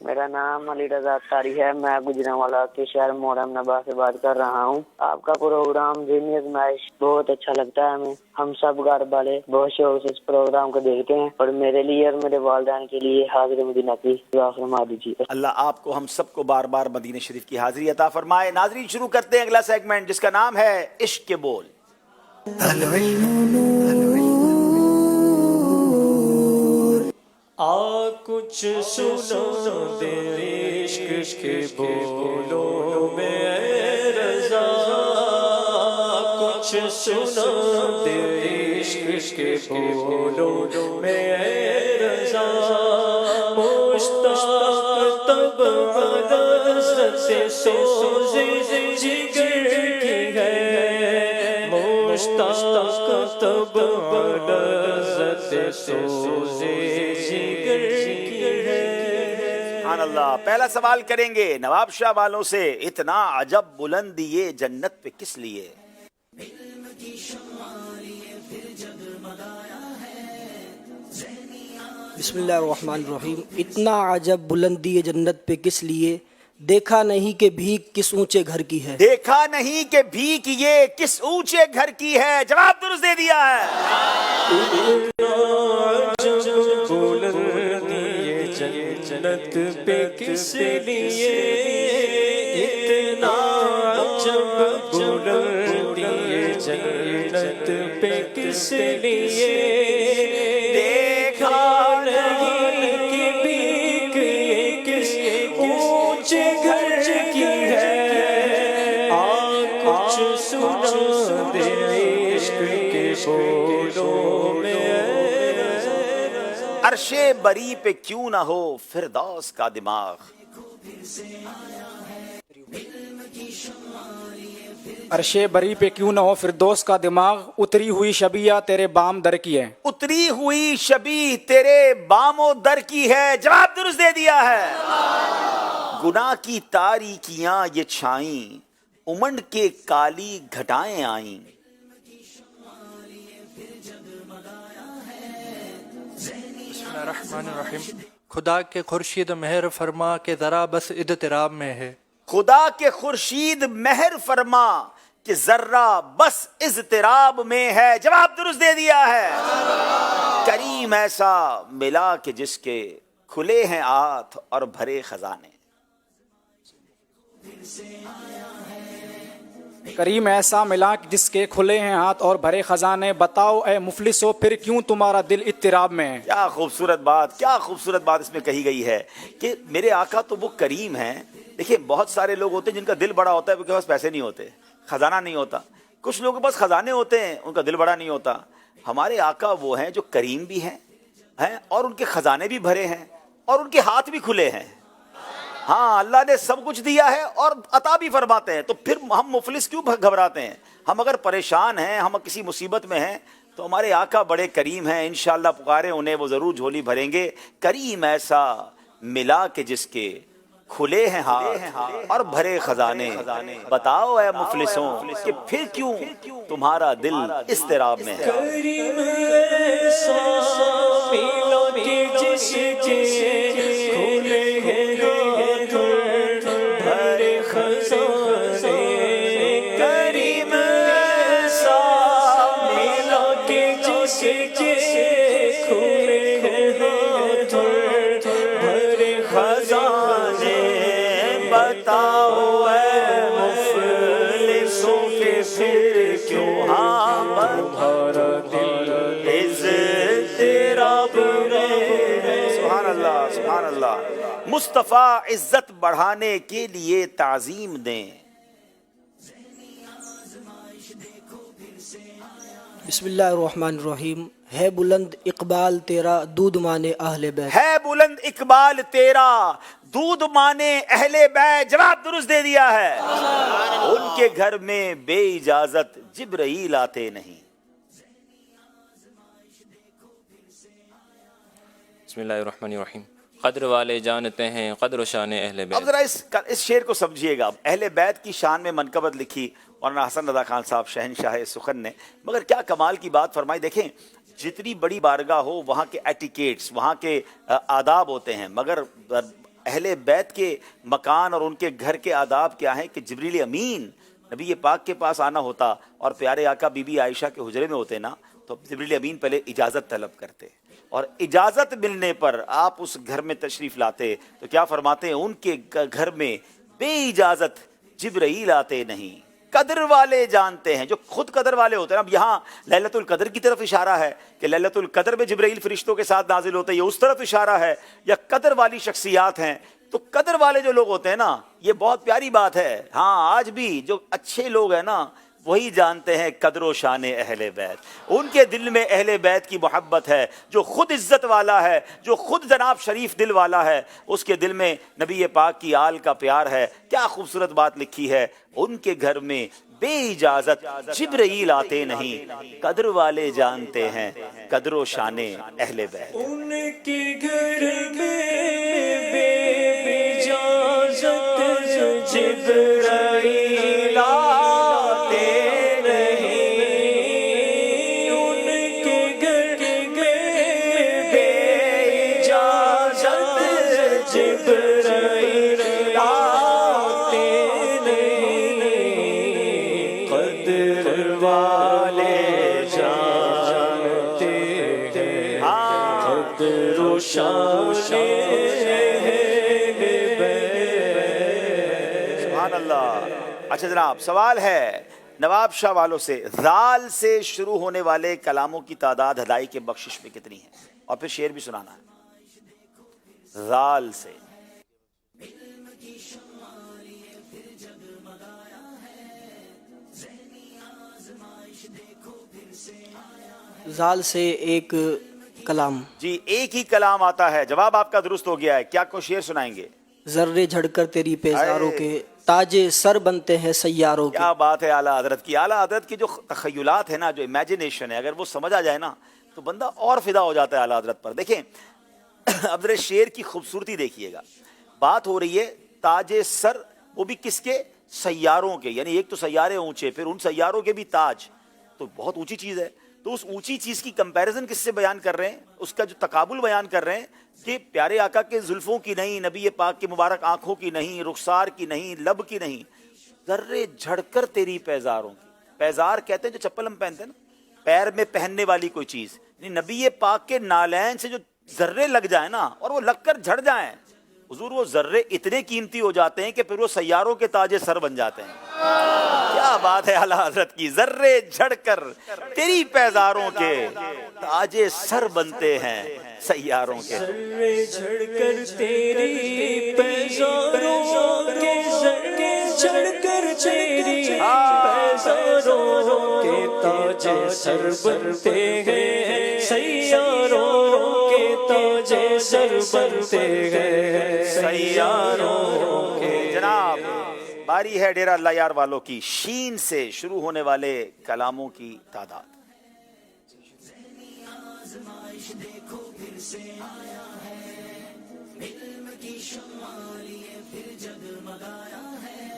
Speaker 11: میرا نام علی رضا اطاری ہے. میں گجرانوالا کے شہر محرم نبا سے بات کر رہا ہوں. آپ کا پروگرام ذہنی آزمائش بہت اچھا لگتا ہے ہمیں. ہم سب گھر والے بہت شوق سے اس پروگرام کو دیکھتے ہیں اور میرے لیے اور میرے والدین کے لیے حاضر مدینہ کی دعا فرما دیجیے.
Speaker 1: اللہ آپ کو ہم سب کو بار بار مدینہ شریف کی حاضری عطا فرمائے. ناظرین شروع کرتے ہیں اگلا سیگمنٹ جس کا نام ہے عشق کے بول.
Speaker 12: کچھ سنو دے عشق کے بولوں میں رضا. کچھ سنو دے عشق کے بولوں میں رضا. مشتاق تب لذت سوز جگر کی ہے. مشتاق تب لذت سوز
Speaker 1: سبحان اللہ. پہلا سوال کریں گے نواب شاہ والوں سے. اتنا عجب بلند یہ جنت پہ کس لیے؟
Speaker 3: بسم اللہ الرحمن الرحیم. اتنا عجب بلندی یہ جنت پہ کس لیے؟ دیکھا نہیں کہ بھیک کس اونچے گھر کی ہے.
Speaker 1: دیکھا نہیں کہ بھیک یہ کس اونچے گھر کی ہے. جواب درست دے دیا ہے.
Speaker 12: جنت پہ کس لیے؟ اتنا عجب بلندی جنت پہ کس لیے؟ دیکھا نہیں کہ بھیک یہ کس اونچے گھر کی ہے. کچھ سنا دے عشق کے بولوں میں.
Speaker 1: عرش بری پہ کیوں نہ ہو فردوس کا دماغ.
Speaker 8: عرش بری پہ کیوں نہ ہو فردوس کا دماغ. اتری ہوئی شبیہ تیرے بام در کی ہے.
Speaker 1: اتری ہوئی شبیہ تیرے بام و در کی ہے. جواب درست دے دیا ہے. گناہ کی تاریکیاں یہ چھائیں امنڈ کے کالی گھٹائیں آئیں.
Speaker 2: الرحمن الرحیم. خدا کے خورشید مہر فرما کہ ذرا بس اضطراب میں ہے.
Speaker 1: خدا کے خورشید مہر فرما کہ ذرہ بس اضطراب میں ہے. جواب درست دے دیا ہے. کریم ایسا ملا کہ جس کے کھلے ہیں ہاتھ اور بھرے خزانے.
Speaker 8: کریم ایسا ملا جس کے کھلے ہیں ہاتھ اور بھرے خزانے. بتاؤ اے مفلسو پھر کیوں تمہارا دل اضطراب میں ہے.
Speaker 1: کیا خوبصورت بات, کیا خوبصورت بات اس میں کہی گئی ہے کہ میرے آقا تو وہ کریم ہیں. دیکھیں بہت سارے لوگ ہوتے ہیں جن کا دل بڑا ہوتا ہے, ان کے پاس پیسے نہیں ہوتے, خزانہ نہیں ہوتا. کچھ لوگوں کے پاس خزانے ہوتے ہیں, ان کا دل بڑا نہیں ہوتا. ہمارے آقا وہ ہیں جو کریم بھی ہیں اور ان کے خزانے بھی بھرے ہیں اور ان کے ہاتھ بھی کھلے ہیں. ہاں اللہ نے سب کچھ دیا ہے اور عطا بھی فرماتے ہیں. تو پھر ہم مفلس کیوں گھبراتے ہیں؟ ہم اگر پریشان ہیں, ہم کسی مصیبت میں ہیں تو ہمارے آقا بڑے کریم ہیں. انشاءاللہ پکارے انہیں, وہ ضرور جھولی بھریں گے. کریم ایسا ملا کہ جس کے کھلے ہیں ہاتھ اور بھرے خزانے. بتاؤ اے مفلسوں کہ پھر کیوں تمہارا دل اضطراب میں ہے.
Speaker 12: کریم ایسا ملا کہ جس کے کھلے ہیں بھرے خزانے. کریم ایسا ملا کہ جس کے کھلے ہیں بھرے خزانے.
Speaker 1: بتاؤ اے مفلسوں کہ پھر کیوں تمہارا دل اضطراب میں ہے. سبحان اللہ, سبحان اللہ. مصطفیٰ عزت بڑھانے کے لیے تعظیم دیں.
Speaker 3: بسم اللہ الرحمن الرحیم. ہے بلند اقبال تیرا دودھ مانے اہل بیت.
Speaker 1: ہے بلند اقبال تیرا دودھ مانے اہل بیت. جواب درست دے دیا ہے. ان کے گھر میں بے اجازت جبرائیل آتے نہیں.
Speaker 9: بسم اللہ الرحمن الرحیم. قدر والے جانتے ہیں قدر و شان اہل بیت.
Speaker 1: اب ذرا اس شعر کو سمجھیے گا. اہل بیت کی شان میں منقبت لکھی مولانا حسن رضا خان صاحب شہنشاہ سخن نے, مگر کیا کمال کی بات فرمائی. دیکھیں جتنی بڑی بارگاہ ہو وہاں کے ایٹیکیٹس, وہاں کے آداب ہوتے ہیں, مگر اہل بیت کے مکان اور ان کے گھر کے آداب کیا ہیں کہ جبریل امین نبی پاک کے پاس آنا ہوتا اور پیارے آقا بی بی عائشہ کے حجرے میں ہوتے نا، تو جبریل امین پہلے اجازت طلب کرتے، اور اجازت ملنے پر آپ اس گھر میں تشریف لاتے تو کیا فرماتے ہیں، ان کے گھر میں بے اجازت جبرائیل آتے نہیں، قدر والے جانتے ہیں، جو خود قدر والے ہوتے ہیں. اب یہاں لیلۃ القدر کی طرف اشارہ ہے کہ لیلۃ القدر میں جبرائیل فرشتوں کے ساتھ نازل ہوتے ہیں، یہ اس طرف اشارہ ہے، یا قدر والی شخصیات ہیں. تو قدر والے جو لوگ ہوتے ہیں نا، یہ بہت پیاری بات ہے. ہاں آج بھی جو اچھے لوگ ہیں نا وہی جانتے ہیں قدر و شان اہل بیت. ان کے دل میں اہل بیت کی محبت ہے. جو خود عزت والا ہے، جو خود جناب شریف دل والا ہے، اس کے دل میں نبی پاک کی آل کا پیار ہے. کیا خوبصورت بات لکھی ہے، ان کے گھر میں بے اجازت جبرائیل آتے نہیں، قدر والے جانتے ہیں قدر و شان اہل بیت.
Speaker 12: ان کے گھر میں بے اجازت جبرائیل آتے نہیں، ان کے گھر میں بے اجازت جبرائیل آتے نہیں، قدر والے جانتے ہیں قدر و شان
Speaker 1: سبحان اللہ. اچھا جناب، سوال ہے نواب شاہ والوں سے، ذال سے شروع ہونے والے کلاموں کی تعداد ہدائی کے بخشش میں کتنی ہے؟ اور پھر شعر بھی سنانا ہے. ذال سے
Speaker 3: زال سے ایک کلام.
Speaker 1: جی ایک ہی کلام آتا ہے. جواب آپ کا درست ہو گیا ہے. کیا کوئی شعر سنائیں گے؟
Speaker 3: ذرے جھڑ کر تیری پیزاروں کے تاج سر بنتے ہیں سیاروں کے.
Speaker 1: کیا بات ہے اعلیٰ حضرت کی. اعلیٰ حضرت کی جو تخیلات ہے نا، جو امیجنیشن ہے، اگر وہ سمجھ آ جائے نا تو بندہ اور فدا ہو جاتا ہے اعلیٰ حضرت پر. دیکھیں اب ذرا شعر کی خوبصورتی دیکھیے گا. بات ہو رہی ہے تاج سر، وہ بھی کس کے؟ سیاروں کے. یعنی ایک تو سیارے اونچے، پھر ان سیاروں کے بھی تاج، تو بہت اونچی چیز ہے. تو اس اونچی چیز کی کمپیریزن کس سے بیان کر رہے ہیں؟ اس کا جو تقابل بیان کر رہے ہیں کہ پیارے آقا کے زلفوں کی نہیں، نبی پاک کے مبارک آنکھوں کی نہیں، رخسار کی نہیں، لب کی نہیں، ذرے جھڑ کر تیری پیزاروں کی. پیزار کہتے ہیں جو چپل ہم پہنتے ہیں نا، پیر میں پہننے والی کوئی چیز. یعنی نبی پاک کے نالین سے جو ذرے لگ جائیں نا، اور وہ لگ کر جھڑ جائیں، حضور وہ ذرے اتنے قیمتی ہو جاتے ہیں کہ پھر وہ سیاروں کے تاج سر بن جاتے ہیں. کیا بات ہے اعلیٰ حضرت کی. ذرے جھڑ کر تیری پیزاروں کے تاج سر بنتے ہیں سیاروں کے.
Speaker 12: ذرے جھڑ کر تیری پیزاروں کے، ذرے جھڑ کر تیری پیزاروں کے تاج سر بنتے ہیں سیاروں کے، تاج سر بنتے ہیں سیاروں کے.
Speaker 1: جناب باری ہے ڈیرہ اللہ یار والوں کی. شین سے شروع ہونے والے کلاموں کی تعداد.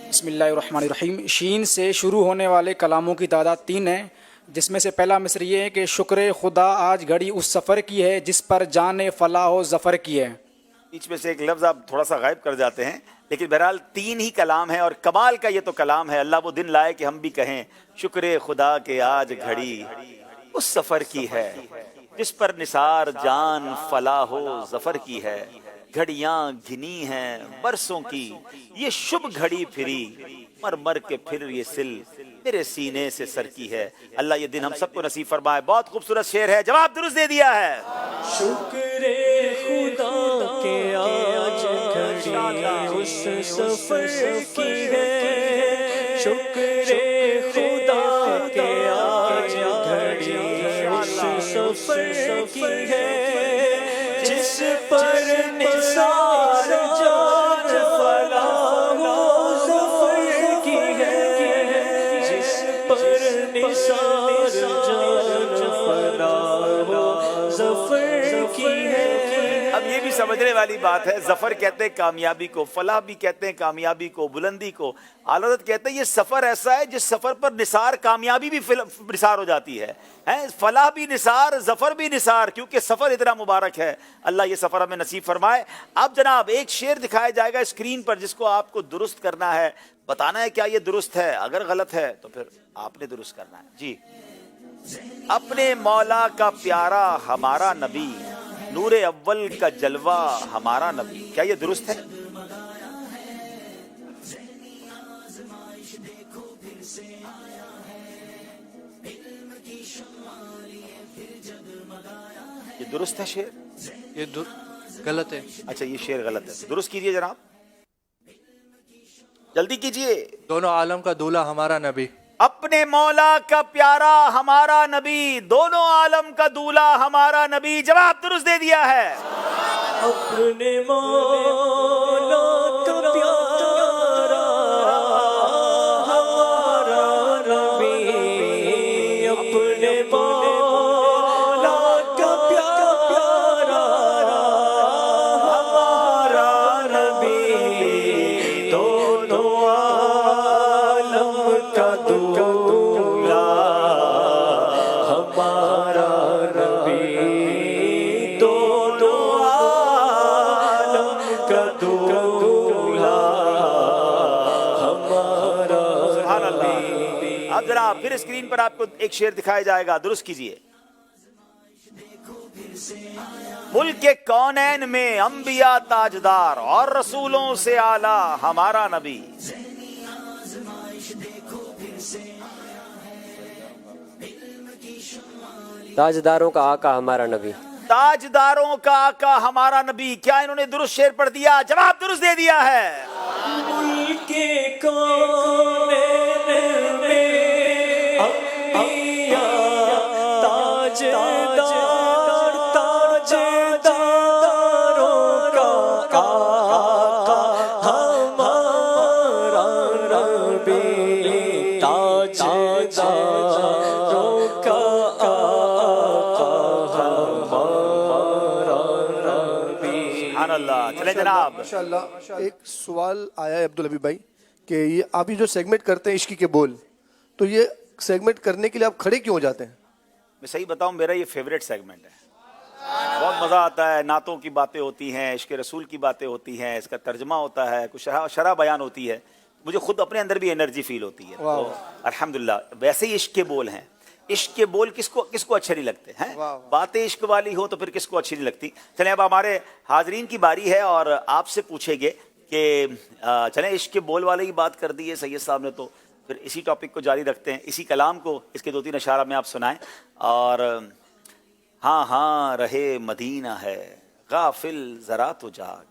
Speaker 8: بسم اللہ الرحمن الرحیم. شین سے شروع ہونے والے کلاموں کی تعداد 3 ہیں، جس میں سے پہلا مصر یہ ہے کہ شکر خدا آج گھڑی اس سفر کی ہے جس پر جان فلاح و ظفر کی ہے.
Speaker 1: بیچ میں سے ایک لفظ آپ تھوڑا سا غائب کر جاتے ہیں، لیکن بہرحال 3 ہی کلام ہیں، اور کمال کا یہ تو کلام ہے. اللہ وہ دن لائے کہ ہم بھی کہیں شکر خدا کہ آج گھڑی اس سفر کی ہے جس پر نثار جان فلاح و ظفر کی ہے. گھڑیاں گھنی ہیں برسوں کی یہ شب گھڑی پھری، مر مر کے پھر یہ سل میرے سینے سے سر کی ہے. اللہ یہ دن ہم سب کو نصیب فرمائے. بہت خوبصورت شعر ہے. جواب درست دے دیا ہے.
Speaker 12: شکر خدا کہ آج گھڑی اس سفر کی ہے، شکر خدا کہ آج گھڑی اس سفر کی ہے، جس پر نثار جان فلاح و ظفر کی ہے، جس پر نثار جان فلاح و ظفر کی ہے.
Speaker 1: اب یہ بھی سمجھنے والی بات ہے، ظفر کہتے ہیں کامیابی کو، فلاح بھی کہتے ہیں کامیابی کو، بلندی کو. اعلی حضرت کہتے ہیں یہ سفر ایسا ہے جس سفر پر نثار کامیابی بھی نثار ہو جاتی ہے، فلاح بھی نثار، ظفر بھی نثار، کیونکہ سفر اتنا مبارک ہے. اللہ یہ سفر ہمیں نصیب فرمائے. اب جناب ایک شعر دکھایا جائے گا اسکرین پر جس کو آپ کو درست کرنا ہے، بتانا ہے کیا یہ درست ہے، اگر غلط ہے تو پھر آپ نے درست کرنا ہے. جی. اپنے مولا کا پیارا ہمارا نبی، نور اول کا جلوہ ہمارا نبی، کیا یہ درست ہے؟ یہ درست ہے شعر؟
Speaker 2: یہ غلط ہے.
Speaker 1: اچھا یہ شعر غلط ہے، درست کیجئے جناب، جلدی کیجئے.
Speaker 2: دونوں عالم کا دولہا ہمارا نبی.
Speaker 1: اپنے مولا کا پیارا ہمارا نبی، دونوں عالم کا دولہا ہمارا نبی. جواب درست دے دیا ہے.
Speaker 12: اپنے مولا کا پیارا ہمارا نبی، اپنے مولا کا پیارا ہمارا نبی، دونوں عالم کا دولہا ہمارا نبی، دونوں عالم کا دولہا ہمارا نبی.
Speaker 1: اب جناب پھر اسکرین پر آپ کو ایک شعر دکھایا جائے گا، درست کیجئے. ملک کونین میں انبیاء تاجدار اور رسولوں سے اعلیٰ ہمارا نبی.
Speaker 7: تاجداروں کا آقا ہمارا نبی.
Speaker 1: تاجداروں کا آقا ہمارا نبی. کیا انہوں نے درست شعر پڑھ دیا؟ جواب درست دے دیا ہے.
Speaker 12: ملک کونین میں انبیاء تاجدار، تاجداروں کا آقا ہمارا نبی، تاجداروں کا آقا ہمارا نبی.
Speaker 1: سبحان اللہ. چلے جناب.
Speaker 13: ماشاءاللہ. ایک سوال آیا ہے عبدالحبیب بھائی کہ یہ آپ یہ جو سیگمنٹ کرتے ہیں عشق کے بول، تو یہ سیگمنٹ کرنے کے لیے آپ کھڑے کیوں ہو جاتے ہیں؟
Speaker 1: میں صحیح بتاؤں، میرا یہ فیوریٹ سیگمنٹ ہے. بہت مزہ آتا ہے، نعتوں کی باتیں ہوتی ہیں، عشق رسول کی باتیں ہوتی ہیں، اس کا ترجمہ ہوتا ہے، کچھ شرح بیان ہوتی ہے، مجھے خود اپنے اندر بھی انرجی فیل ہوتی ہے. تو الحمدللہ. ویسے ہی عشق کے بول ہیں. عشق کے بول کس کو اچھے نہیں لگتے ہیں؟ باتیں عشق والی ہو تو پھر کس کو اچھی نہیں لگتی. چلیں اب ہمارے حاضرین کی باری ہے اور آپ سے پوچھیں گے کہ چلیں عشق کے بول والے ہی بات کر دی ہے سید صاحب نے، تو پھر اسی ٹاپک کو جاری رکھتے ہیں، اسی کلام کو اس کے 2-3 اشارہ میں آپ سنائیں. اور ہاں ہاں رہے مدینہ ہے غافل ذرا تو جاگ،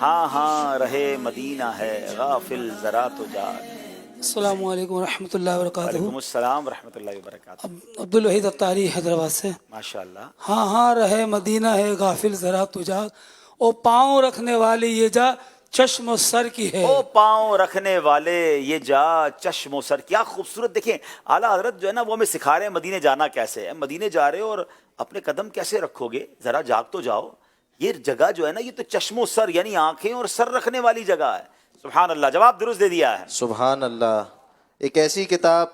Speaker 1: ہاں ہاں رہے مدینہ ہے غافل ذرا تو جاگ.
Speaker 14: السلام علیکم ورحمۃ اللہ وبرکاتہ.
Speaker 1: وعلیکم السلام ورحمۃ اللہ وبرکاتہ.
Speaker 14: عبدالوحید الطاری حیدرآباد سے.
Speaker 1: ماشاءاللہ.
Speaker 14: ہاں ہاں رہے مدینہ ہے غافل ذرا تو جاگ، او پاؤں رکھنے والی یہ جا چشم و سر کی ہے.
Speaker 1: او پاؤں رکھنے والے یہ جا چشم و سر. کیا خوبصورت. دیکھیں اعلیٰ حضرت جو ہے نا وہ ہمیں سکھا رہے ہیں مدینے جانا کیسے ہے. مدینے جا رہے ہو اور اپنے قدم کیسے رکھو گے، ذرا جاگ تو جاؤ. یہ جگہ جو ہے نا یہ تو چشم و سر یعنی آنکھیں اور سر رکھنے والی جگہ ہے. سبحان اللہ. جواب درست دے دیا ہے.
Speaker 6: سبحان اللہ. ایک ایسی کتاب،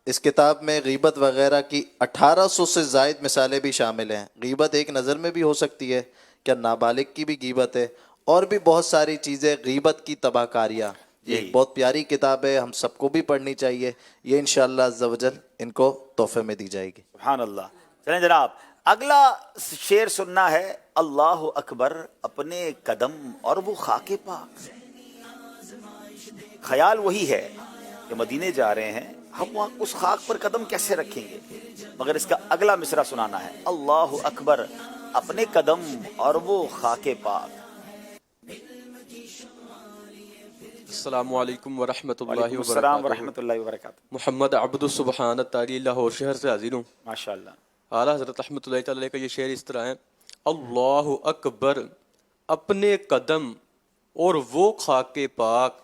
Speaker 6: اس کتاب میں غیبت وغیرہ کی 1800 سے زائد مثالیں بھی شامل ہیں. غیبت ایک نظر میں بھی ہو سکتی ہے، کیا نابالغ کی بھی غیبت ہے، اور بھی بہت ساری چیزیں غیبت کی تباہ کاریاں. یہ ایک بہت پیاری کتاب ہے، ہم سب کو بھی پڑھنی چاہیے. یہ انشاءاللہ عز و جل ان کو تحفے میں دی جائے گی.
Speaker 1: سبحان اللہ. چلیں جناب اگلا شعر سننا ہے. اللہ اکبر اپنے قدم اور وہ خاک پاک. خیال وہی ہے کہ مدینے جا رہے ہیں، ہم وہاں اس خاک پر قدم کیسے رکھیں گے، مگر اس کا اگلا مصرع سنانا ہے. اللہ اکبر اپنے قدم اور وہ خاک پاک.
Speaker 15: السلام علیکم ورحمۃ اللہ
Speaker 1: وعلیکم السلام ورحمۃ اللہ وبرکاتہ.
Speaker 15: محمد عبد السبحان الطاری لاہور شہر سے حاضر ہوں.
Speaker 1: ماشاءاللہ.
Speaker 15: اعلیٰ حضرت رحمۃ اللہ تعالی کا یہ شعر اس طرح ہے: اللہ اکبر اپنے قدم اور وہ خاک پاک،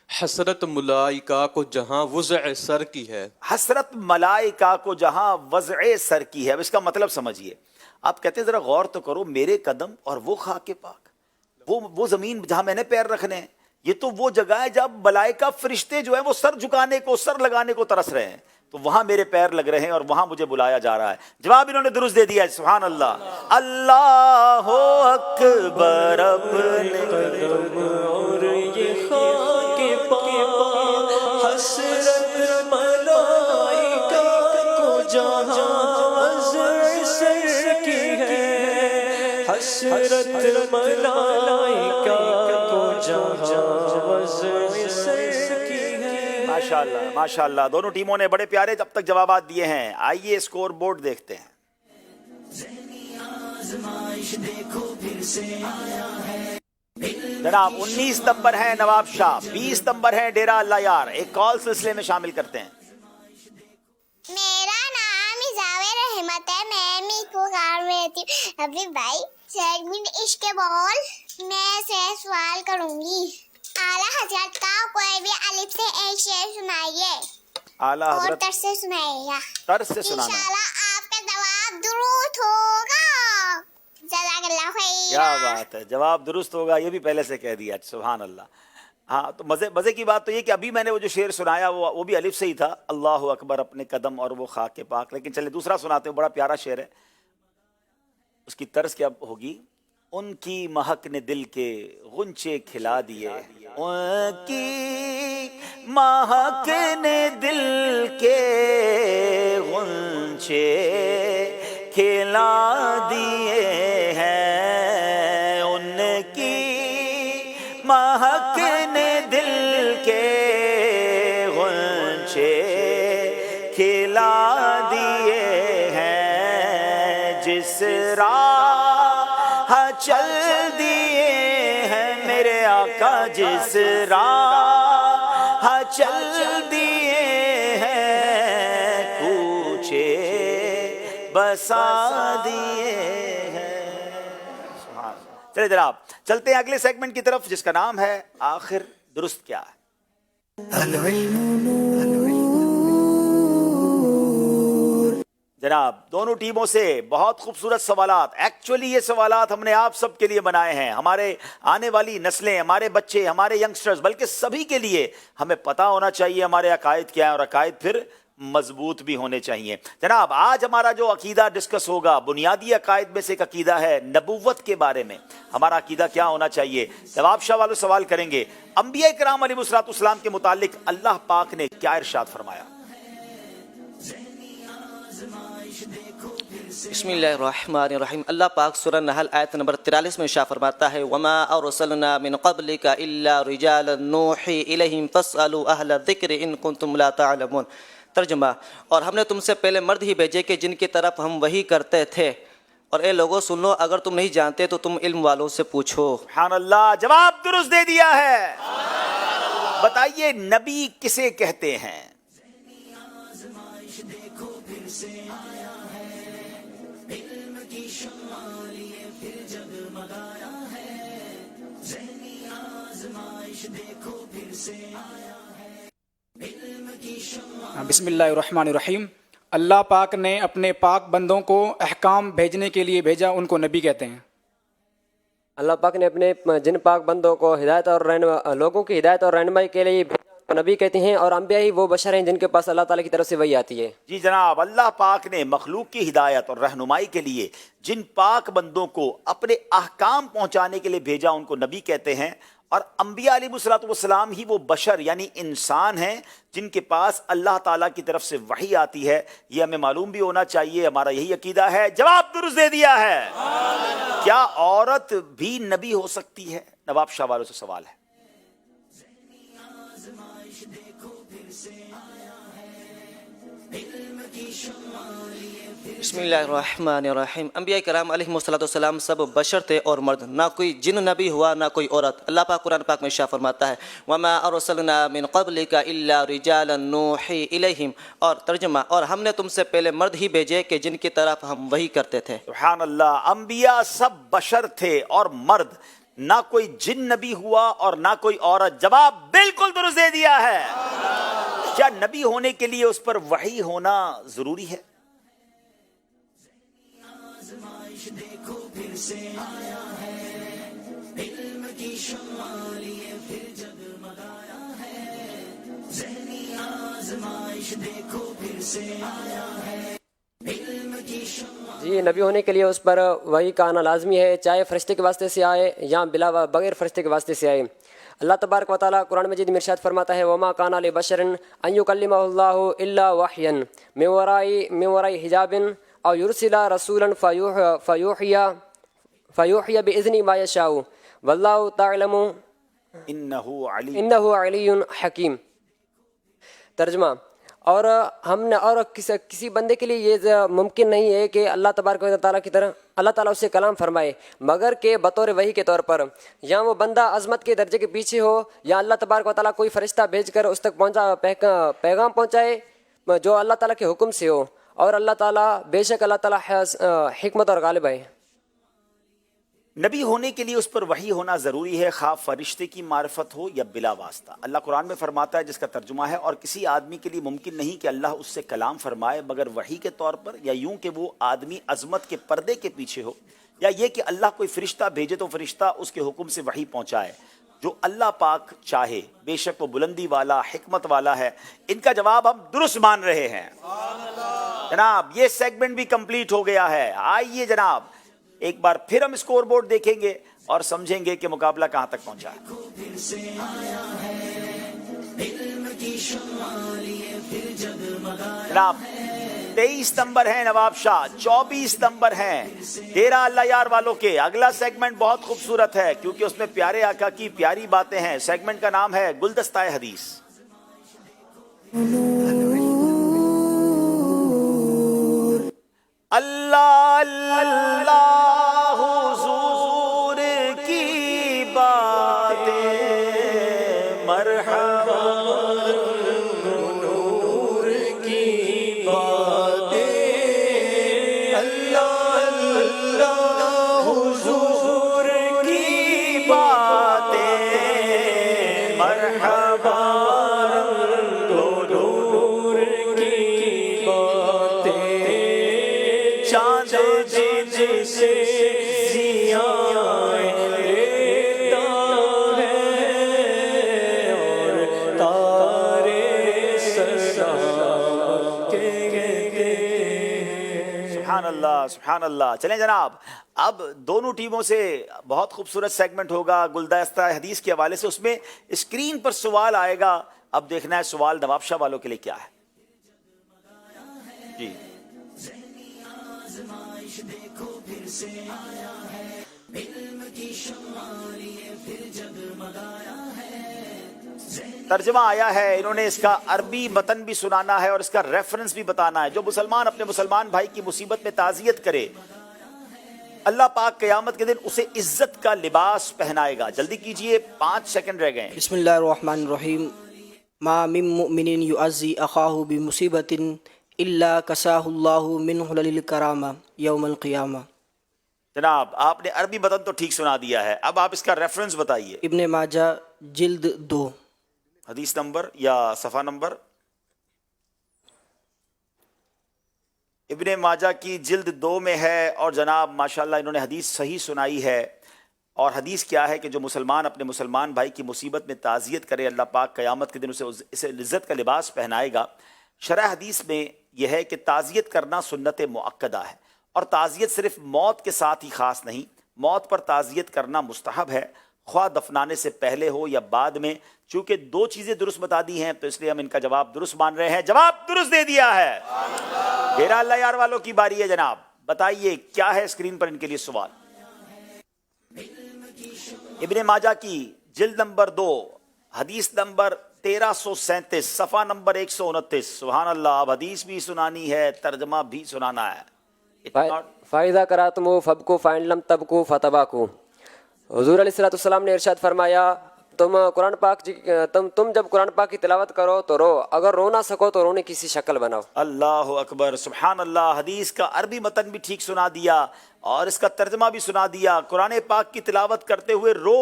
Speaker 15: حسرت ملائکہ کو جہاں وضع سر کی ہے.
Speaker 1: حسرت ملائکہ کو جہاں وضع سر کی ہے. اب اس کا مطلب سمجھیے. آپ کہتے ہیں ذرا غور تو کرو، میرے قدم اور وہ خاک پاک، وہ زمین جہاں میں نے پیر رکھنے ہیں، یہ تو وہ جگہ ہے جب ملائکہ فرشتے جو ہیں وہ سر جھکانے کو، سر لگانے کو ترس رہے ہیں، تو وہاں میرے پیر لگ رہے ہیں اور وہاں مجھے بلایا جا رہا ہے. جواب انہوں نے درست دے دیا ہے. سبحان اللہ. اللہ اکبر. اپنے
Speaker 12: قدم اور یہ خاک پاک، حسرت ملائکہ کو جہاں وضع سر کی ہے، حسرت ملائکہ کو جہاں وضع سر کی ہے.
Speaker 1: ماشاءاللہ ماشاءاللہ. دونوں ٹیموں نے بڑے پیارے اب تک جوابات دیے ہیں. آئیے اسکور بورڈ دیکھتے ہیں. جناب 19 نمبر ہے نواب شاہ، 20 نمبر ہے ڈیرہ اللہ یار. ایک کال سلسلے میں شامل کرتے ہیں.
Speaker 16: میرا نام اضاوہ رحمت ہے، میں میکو گاؤں میں رہتی ہوں. ابھی بھائی سیگمنٹ عشق کے بول میں سے سوال کروں گی. اعلیٰ حضرت کا کوئی بھی الف سے ایک شعر سنائیے
Speaker 1: اعلیٰ
Speaker 16: اور
Speaker 1: حضرت
Speaker 16: طرز سے سنائیے گا.
Speaker 1: طرز سے سنانا.
Speaker 16: انشاءاللہ آپ کا جواب درست ہوگا. جزاک اللہ خیر.
Speaker 1: کیا بات ہے، جواب درست ہوگا، یہ بھی پہلے سے کہہ دیا. سبحان اللہ. ہاں تو مزے کی بات تو یہ کہ ابھی میں نے وہ جو شعر سنایا وہ بھی الف سے ہی تھا، اللہ اکبر اپنے قدم اور وہ خاک پاک. لیکن چلے دوسرا سناتے ہیں، بڑا پیارا شعر ہے. اس کی طرز کیا ہوگی؟ ان کی مہک نے دل کے غنچے کھلا دیے، ان کی مہک نے دل کے غنچے کھلا دیے ہیں، ان کی مہک نے دل کے غنچے کھلا دیے ہیں. جس راہ چل دیے ہیں میرے آقا، جس راہ چل دیے ہیں کوچے بسا دیے ہیں. چلے جناب چلتے ہیں اگلے سیگمنٹ کی طرف جس کا نام ہے آخر درست کیا ہے. جناب دونوں ٹیموں سے بہت خوبصورت سوالات. ایکچولی یہ سوالات ہم نے آپ سب کے لیے بنائے ہیں، ہمارے آنے والی نسلیں، ہمارے بچے، ہمارے ینگسٹرز، بلکہ سبھی کے لیے. ہمیں پتہ ہونا چاہیے ہمارے عقائد کیا ہیں اور عقائد پھر مضبوط بھی ہونے چاہیے. جناب آج ہمارا جو عقیدہ ڈسکس ہوگا، بنیادی عقائد میں سے ایک عقیدہ ہے نبوت کے بارے میں. ہمارا عقیدہ کیا ہونا چاہیے؟ جواب شاہ والوں سوال کریں گے. انبیاء کرام علیہ الصلوۃ والسلام کے متعلق اللہ پاک نے کیا ارشاد فرمایا؟
Speaker 4: بسم اللہ الرحمن الرحیم. اللہ پاک سورہ نحل آیت نمبر 43 میں ارشاد فرماتا ہے وما ارسلنا من قبلک الا رجالا نوحی الیہم فاسألوا اہل الذکر ان کنتم لا تعلمون. ترجمہ: اور ہم نے تم سے پہلے مرد ہی بھیجے کہ جن کی طرف ہم وحی کرتے تھے، اور اے لوگوں سن لو اگر تم نہیں جانتے تو تم علم والوں سے پوچھو.
Speaker 1: سبحان اللہ. جواب درست دے دیا ہے. بتائیے نبی کسے کہتے ہیں؟
Speaker 8: بسم اللہ الرحمن الرحیم. اللہ پاک نے اپنے پاک بندوں کو احکام بھیجنے کے لیے بھیجا، ان کو نبی کہتے ہیں.
Speaker 7: اللہ پاک نے اپنے جن پاک بندوں کو ہدایت اور لوگوں کی ہدایت اور رہنمائی کے لیے نبی کہتے ہیں، اور انبیاء ہی وہ بشر ہیں جن کے پاس اللہ تعالیٰ کی طرف سے وحی آتی ہے.
Speaker 1: جی جناب، اللہ پاک نے مخلوق کی ہدایت اور رہنمائی کے لیے جن پاک بندوں کو اپنے احکام پہنچانے کے لیے بھیجا ان کو نبی کہتے ہیں. اور انبیاء علیہ الصلوۃ والسلام ہی وہ بشر یعنی انسان ہیں جن کے پاس اللہ تعالیٰ کی طرف سے وحی آتی ہے. یہ ہمیں معلوم بھی ہونا چاہیے، ہمارا یہی عقیدہ ہے. جواب درست دے دیا ہے. کیا عورت بھی نبی ہو سکتی ہے؟ نواب شاہ والوں سے سوال ہے.
Speaker 4: بسم اللہ الرحمن الرحیم. انبیاء کرام علیہ السلام سب بشر تھے اور مرد، نہ کوئی جن نبی ہوا نہ کوئی عورت. اللہ پاک قرآن پاک میں ارشاد فرماتا ہے وما ارسلنا من قبلک الا رجالا نوحی الیہم. اور ترجمہ: اور ہم نے تم سے پہلے مرد ہی بھیجے کہ جن کی طرف ہم وحی کرتے تھے.
Speaker 1: سبحان اللہ. انبیاء سب بشر تھے اور مرد، نہ کوئی جن نبی ہوا اور نہ کوئی عورت. جواب بالکل درست دے دیا ہے. کیا نبی ہونے کے لیے اس پر وحی ہونا ضروری ہے؟
Speaker 5: دیکھو پھر سے آیا ہے علم کی شمع لیے پھر جگمگایا ہے ذہنی آزمائش دیکھو پھر سے آیا ہے علم کی شمع.
Speaker 7: جی نبی ہونے کے لیے اس پر وحی کا آنا لازمی ہے، چاہے فرشتے کے واسطے سے آئے یا بغیر فرشتے کے واسطے سے آئے. اللہ تبارک و تعالیٰ قرآن مجید میں ارشاد فرماتا ہے وما کان لبشر ان یکلمہ اللہ الا وحیا من وراء حجاب او یرسل رسولا فیوحی باذن ما یشاء واللہ تعلم انہ علی حکیم. ترجمہ، اور ہم نے اور کسی بندے کے لیے یہ ممکن نہیں ہے کہ اللہ تبارک و تعالیٰ کی طرح اللہ تعالیٰ اسے کلام فرمائے مگر کہ بطور وحی کے طور پر، یا وہ بندہ عظمت کے درجے کے پیچھے ہو یا اللہ تبارک و تعالیٰ کوئی فرشتہ بھیج کر اس تک پیغام پہنچائے جو اللہ تعالیٰ کے حکم سے ہو. اور اللہ تعالیٰ بے شک اللہ تعالیٰ حکمت اور غالب ہے.
Speaker 1: نبی ہونے کے لیے اس پر وحی ہونا ضروری ہے، خواہ فرشتے کی معرفت ہو یا بلا واسطہ. اللہ قرآن میں فرماتا ہے جس کا ترجمہ ہے اور کسی آدمی کے لیے ممکن نہیں کہ اللہ اس سے کلام فرمائے مگر وحی کے طور پر، یا یوں کہ وہ آدمی عظمت کے پردے کے پیچھے ہو، یا یہ کہ اللہ کوئی فرشتہ بھیجے تو فرشتہ اس کے حکم سے وحی پہنچائے. جو اللہ پاک چاہے، بے شک وہ بلندی والا حکمت والا ہے. ان کا جواب ہم درست مان رہے ہیں. جناب یہ سیگمنٹ بھی کمپلیٹ ہو گیا ہے. آئیے جناب ایک بار پھر ہم اسکور بورڈ دیکھیں گے اور سمجھیں گے کہ مقابلہ کہاں تک پہنچا ہے.
Speaker 5: پھر سے آیا ہے علم کی شمع لیے پھر جگمگایا.
Speaker 1: جناب 23 نمبر ہیں نواب شاہ، 24 نمبر ہیں ڈیرہ اللہ یار والوں کے. اگلا سیگمنٹ بہت خوبصورت ہے کیونکہ اس میں پیارے آقا کی پیاری باتیں ہیں. سیگمنٹ کا نام ہے گلدستہ حدیث. اللہ اللہ حضور کی باتیں مرحبا
Speaker 12: نور کی باتیں اللہ اللہ حضور
Speaker 1: کی باتیں مرحبا
Speaker 12: نور کی باتیں
Speaker 1: چاند
Speaker 12: جیسے
Speaker 1: سبحان اللہ. چلیں جناب اب دونوں ٹیموں سے بہت خوبصورت سیگمنٹ ہوگا گلدستہ حدیث کے حوالے سے. اس میں اسکرین پر سوال آئے گا. اب دیکھنا ہے سوال نواب شاہ والوں کے لیے کیا ہے. جی
Speaker 5: دیکھو پھر سے آیا ہے علم کی شمع لیے پھر جگمگایا ہے.
Speaker 1: ترجمہ آیا ہے، انہوں نے اس کا عربی متن بھی سنانا ہے اور اس کا ریفرنس بھی بتانا ہے. جو مسلمان اپنے مسلمان بھائی کی مصیبت میں تعزیت کرے اللہ پاک قیامت کے دن اسے عزت کا لباس پہنائے گا. جلدی کیجئے 5 سیکنڈ رہ گئے.
Speaker 3: بسم اللہ الرحمن الرحیم. ما من مؤمن یعزی اخاہ بمصیبت الا کساہ اللہ من حلل الکرامہ یوم القیامہ.
Speaker 1: جناب آپ نے عربی متن تو ٹھیک سنا دیا ہے، اب آپ اس کا ریفرنس بتائیے.
Speaker 3: ابن ماجہ جلد 2
Speaker 1: حدیث نمبر یا صفحہ نمبر. ابن ماجہ کی جلد 2 میں ہے اور جناب ماشاءاللہ انہوں نے حدیث صحیح سنائی ہے. اور حدیث کیا ہے کہ جو مسلمان اپنے مسلمان بھائی کی مصیبت میں تعزیت کرے اللہ پاک قیامت کے دن اسے عزت کا لباس پہنائے گا. شرح حدیث میں یہ ہے کہ تعزیت کرنا سنت مؤکدہ ہے اور تعزیت صرف موت کے ساتھ ہی خاص نہیں، موت پر تعزیت کرنا مستحب ہے خواہ دفنانے سے پہلے ہو یا بعد میں. چونکہ 2 چیزیں درست بتا دی ہیں تو اس لیے ہم ان کا جواب درست مان رہے ہیں. جواب درست دے دیا ہے. ڈیرہ اللہ یار والوں کی باری ہے. جناب بتائیے کیا ہے اسکرین پر ان کے لیے سوال. ابن ماجہ کی جلد نمبر 2 حدیث نمبر 1337 صفحہ نمبر 129. سبحان اللہ. اب حدیث بھی سنانی ہے، ترجمہ بھی سنانا ہے.
Speaker 7: فائدہ کراتم فبکو فائن لم تبکو فتباکو. حضور علیہ الصلوۃ والسلام نے ارشاد فرمایا تم قرآن پاک تم جب قرآن پاک کی تلاوت کرو تو رو، اگر رو نہ سکو تو رونے کی سی شکل بناؤ۔
Speaker 1: اللہ اکبر، سبحان اللہ۔ حدیث کا عربی متن بھی ٹھیک سنا دیا اور اس کا ترجمہ بھی سنا دیا۔ قرآن پاک کی تلاوت کرتے ہوئے رو،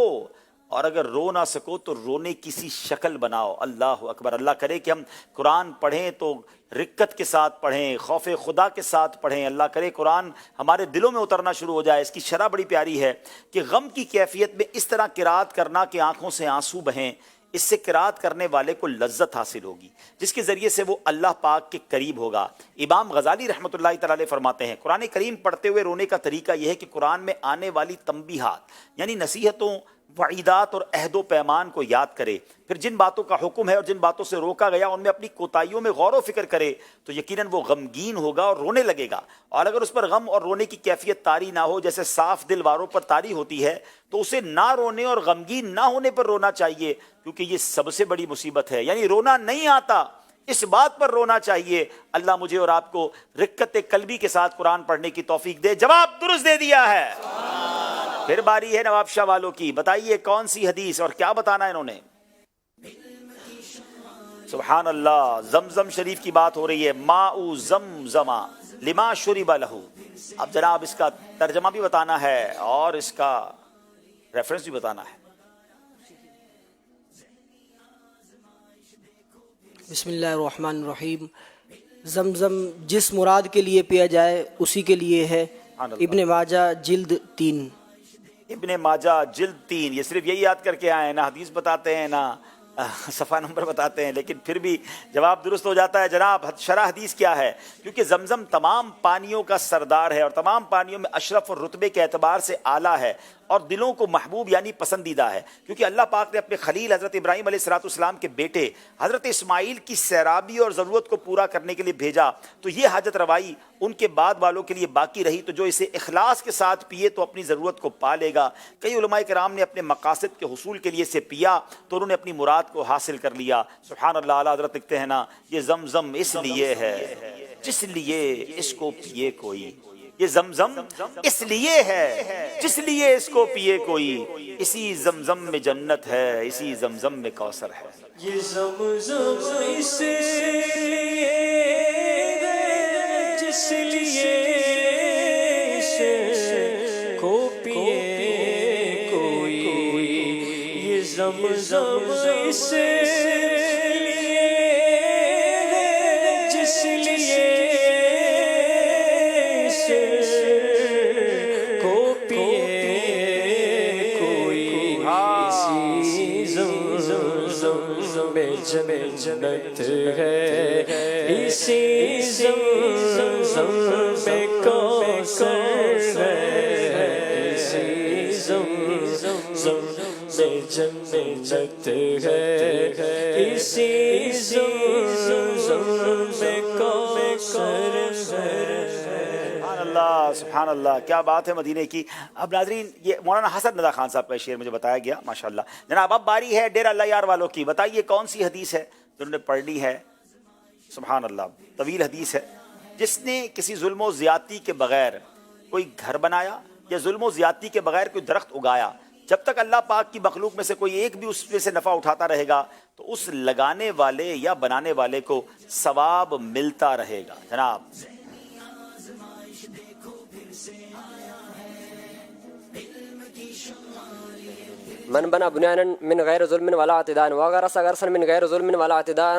Speaker 1: اور اگر رو نہ سکو تو رونے کی سی شکل بناؤ۔ اللہ اکبر۔ اللہ کرے کہ ہم قرآن پڑھیں تو رقت کے ساتھ پڑھیں، خوف خدا کے ساتھ پڑھیں۔ اللہ کرے قرآن ہمارے دلوں میں اترنا شروع ہو جائے۔ اس کی شرح بڑی پیاری ہے کہ غم کی کیفیت میں اس طرح قرات کرنا کہ آنکھوں سے آنسو بہیں، اس سے قرات کرنے والے کو لذت حاصل ہوگی، جس کے ذریعے سے وہ اللہ پاک کے قریب ہوگا۔ امام غزالی رحمۃ اللہ تعالی علیہ فرماتے ہیں قرآن کریم پڑھتے ہوئے رونے کا طریقہ یہ ہے کہ قرآن میں آنے والی تنبیہات یعنی نصیحتوں، وعیدات اور عہد و پیمان کو یاد کرے، پھر جن باتوں کا حکم ہے اور جن باتوں سے روکا گیا ان میں اپنی کوتاہیوں میں غور و فکر کرے تو یقیناً وہ غمگین ہوگا اور رونے لگے گا۔ اور اگر اس پر غم اور رونے کی کیفیت طاری نہ ہو، جیسے صاف دل والوں پر طاری ہوتی ہے، تو اسے نہ رونے اور غمگین نہ ہونے پر رونا چاہیے، کیونکہ یہ سب سے بڑی مصیبت ہے۔ یعنی رونا نہیں آتا، اس بات پر رونا چاہیے۔ اللہ مجھے اور آپ کو رقت قلبی کے ساتھ قرآن پڑھنے کی توفیق دے۔ جواب درست دے دیا ہے۔ پھر باری ہے نواب شاہ والوں کی، بتائیے کون سی حدیث اور کیا بتانا ہے انہوں نے؟ سبحان اللہ، زمزم شریف کی بات ہو رہی ہے، ماء زمزم لما شرب لہ۔ اب جناب اس کا ترجمہ بھی بتانا ہے اور اس کا ریفرنس بھی بتانا ہے۔
Speaker 3: بسم اللہ الرحمن الرحیم۔ زمزم جس مراد کے لیے پیا جائے اسی کے لیے ہے۔ ابن ماجہ جلد 3۔
Speaker 1: ابن ماجہ جلد 3۔ یہ صرف یہی یاد کر کے آئے ہیں، نہ حدیث بتاتے ہیں نہ صفحہ نمبر بتاتے ہیں، لیکن پھر بھی جواب درست ہو جاتا ہے۔ جناب شرح حدیث کیا ہے؟ کیونکہ زمزم تمام پانیوں کا سردار ہے اور تمام پانیوں میں اشرف اور رتبے کے اعتبار سے اعلیٰ ہے اور دلوں کو محبوب یعنی پسندیدہ ہے، کیونکہ اللہ پاک نے اپنے خلیل حضرت ابراہیم علیہ السلام کے بیٹے حضرت اسماعیل کی سیرابی اور ضرورت کو پورا کرنے کے لیے بھیجا، تو یہ حاجت روائی ان کے بعد والوں کے لیے باقی رہی، تو جو اسے اخلاص کے ساتھ پیے تو اپنی ضرورت کو پا لے گا۔ کئی علماء کرام نے اپنے مقاصد کے حصول کے لیے اسے پیا تو انہوں نے اپنی مراد کو حاصل کر لیا۔ سبحان اللہ۔ اعلیٰ حضرت لکھتے ہیں نا، یہ زمزم اس لیے ہے جس لیے اس کو پیے کوئی، یہ زمزم اس لیے ہے جس لیے اس کو پیے کوئی، اسی زمزم میں جنت ہے، اسی زمزم میں کوثر ہے۔
Speaker 12: یہ زمزم اس لیے جس لیے اس کو پیے کوئی، یہ زمزم اس لیے جس لیے جنت ہے، اسی زمزم میں کوثر ہے، اسی زمزم میں جنت ہے، اسی زمزم میں کوثر ہے۔
Speaker 1: سبحان اللہ، سبحان اللہ، کیا بات ہے مدینے کی۔ اب ناظرین یہ مولانا حسن رضا خان صاحب کا شعر مجھے بتایا گیا، ماشاءاللہ۔ جناب اب باری ہے ڈیرہ اللہ یار والوں کی، بتائیے کون سی حدیث ہے جو انہوں نے پڑھنی ہے؟ سبحان اللہ، طویل حدیث ہے۔ جس نے کسی ظلم و زیادتی کے بغیر کوئی گھر بنایا یا ظلم و زیادتی کے بغیر کوئی درخت اگایا، جب تک اللہ پاک کی مخلوق میں سے کوئی ایک بھی اس میں سے نفع اٹھاتا رہے گا تو اس لگانے والے یا بنانے والے کو ثواب ملتا رہے گا۔ جناب
Speaker 7: من بنا بنیانا من غیر ظلم ولا اعتداء وغرس غرسا من غیر ظلم ولا اعتداء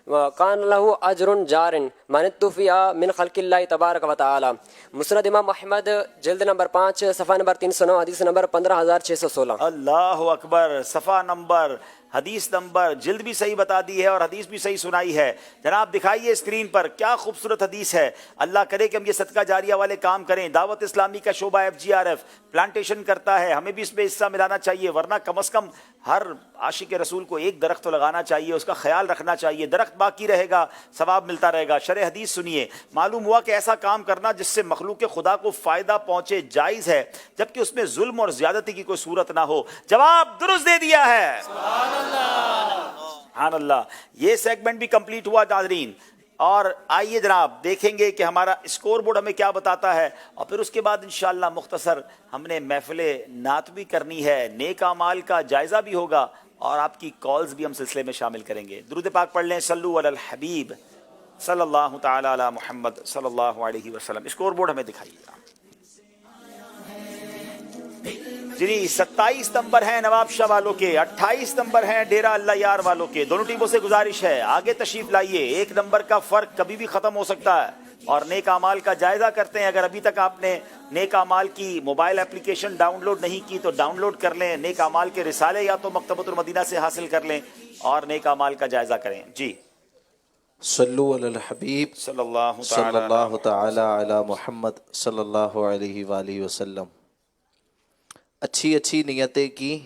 Speaker 7: وكان له اجر جار من اتفیا من خلق اللہ تبارک و تعالی۔ مسند امام احمد جلد نمبر 5 صفحہ نمبر 309 حدیث نمبر 15616۔
Speaker 1: اللہ اکبر، صفحہ نمبر، حدیث نمبر، جلد بھی صحیح بتا دی ہے اور حدیث بھی صحیح سنائی ہے۔ جناب دکھائیے اسکرین پر، کیا خوبصورت حدیث ہے۔ اللہ کرے کہ ہم یہ صدقہ جاریہ والے کام کریں۔ دعوت اسلامی کا شعبہ FGRF پلانٹیشن کرتا ہے، ہمیں بھی اس میں حصہ ملانا چاہیے، ورنہ کم از کم ہر عاشق رسول کو ایک درخت تو لگانا چاہیے، اس کا خیال رکھنا چاہیے، درخت باقی رہے گا، ثواب ملتا رہے گا۔ شرح حدیث سنیے، معلوم ہوا کہ ایسا کام کرنا جس سے مخلوق خدا کو فائدہ پہنچے جائز ہے، جبکہ اس میں ظلم اور زیادتی کی کوئی صورت نہ ہو۔ جواب درست دے دیا ہے۔ سبحان اللہ۔ یہ سیگمنٹ بھی کمپلیٹ ہوا ناظرین، اور آئیے جناب دیکھیں گے کہ ہمارا اسکور بورڈ ہمیں کیا بتاتا ہے، اور پھر اس کے بعد انشاءاللہ مختصر ہم نے محفل نعت بھی کرنی ہے، نیک اعمال کا جائزہ بھی ہوگا اور آپ کی کالز بھی ہم سلسلے میں شامل کریں گے. درود پاک پڑھ لیں. صلو علی الحبیب صلی اللہ تعالی علی محمد صلی اللہ علیہ وسلم. اسکور بورڈ ہمیں دکھائیے گا. جی 27 نمبر ہیں نواب شاہ والوں کے, 28 نمبر ہیں ڈیرہ اللہ یار والوں کے. دونوں ٹیموں سے گزارش ہے آگے تشریف لائیے, 1 نمبر کا فرق کبھی بھی ختم ہو سکتا ہے. اور نیک اعمال کا جائزہ کرتے ہیں. اگر ابھی تک آپ نے نیک اعمال کی موبائل اپلیکیشن ڈاؤن لوڈ نہیں کی تو ڈاؤن لوڈ کر لیں. نیک اعمال کے رسالے یا تو مکتبۃ المدینہ سے حاصل کر لیں اور نیک اعمال کا جائزہ کریں. جی
Speaker 6: صلو علی الحبیب
Speaker 1: صلی اللہ
Speaker 6: صلی اللہ تعالی علی محمد صلی اللہ علیہ وآلہ وسلم. اچھی اچھی نیتیں کی,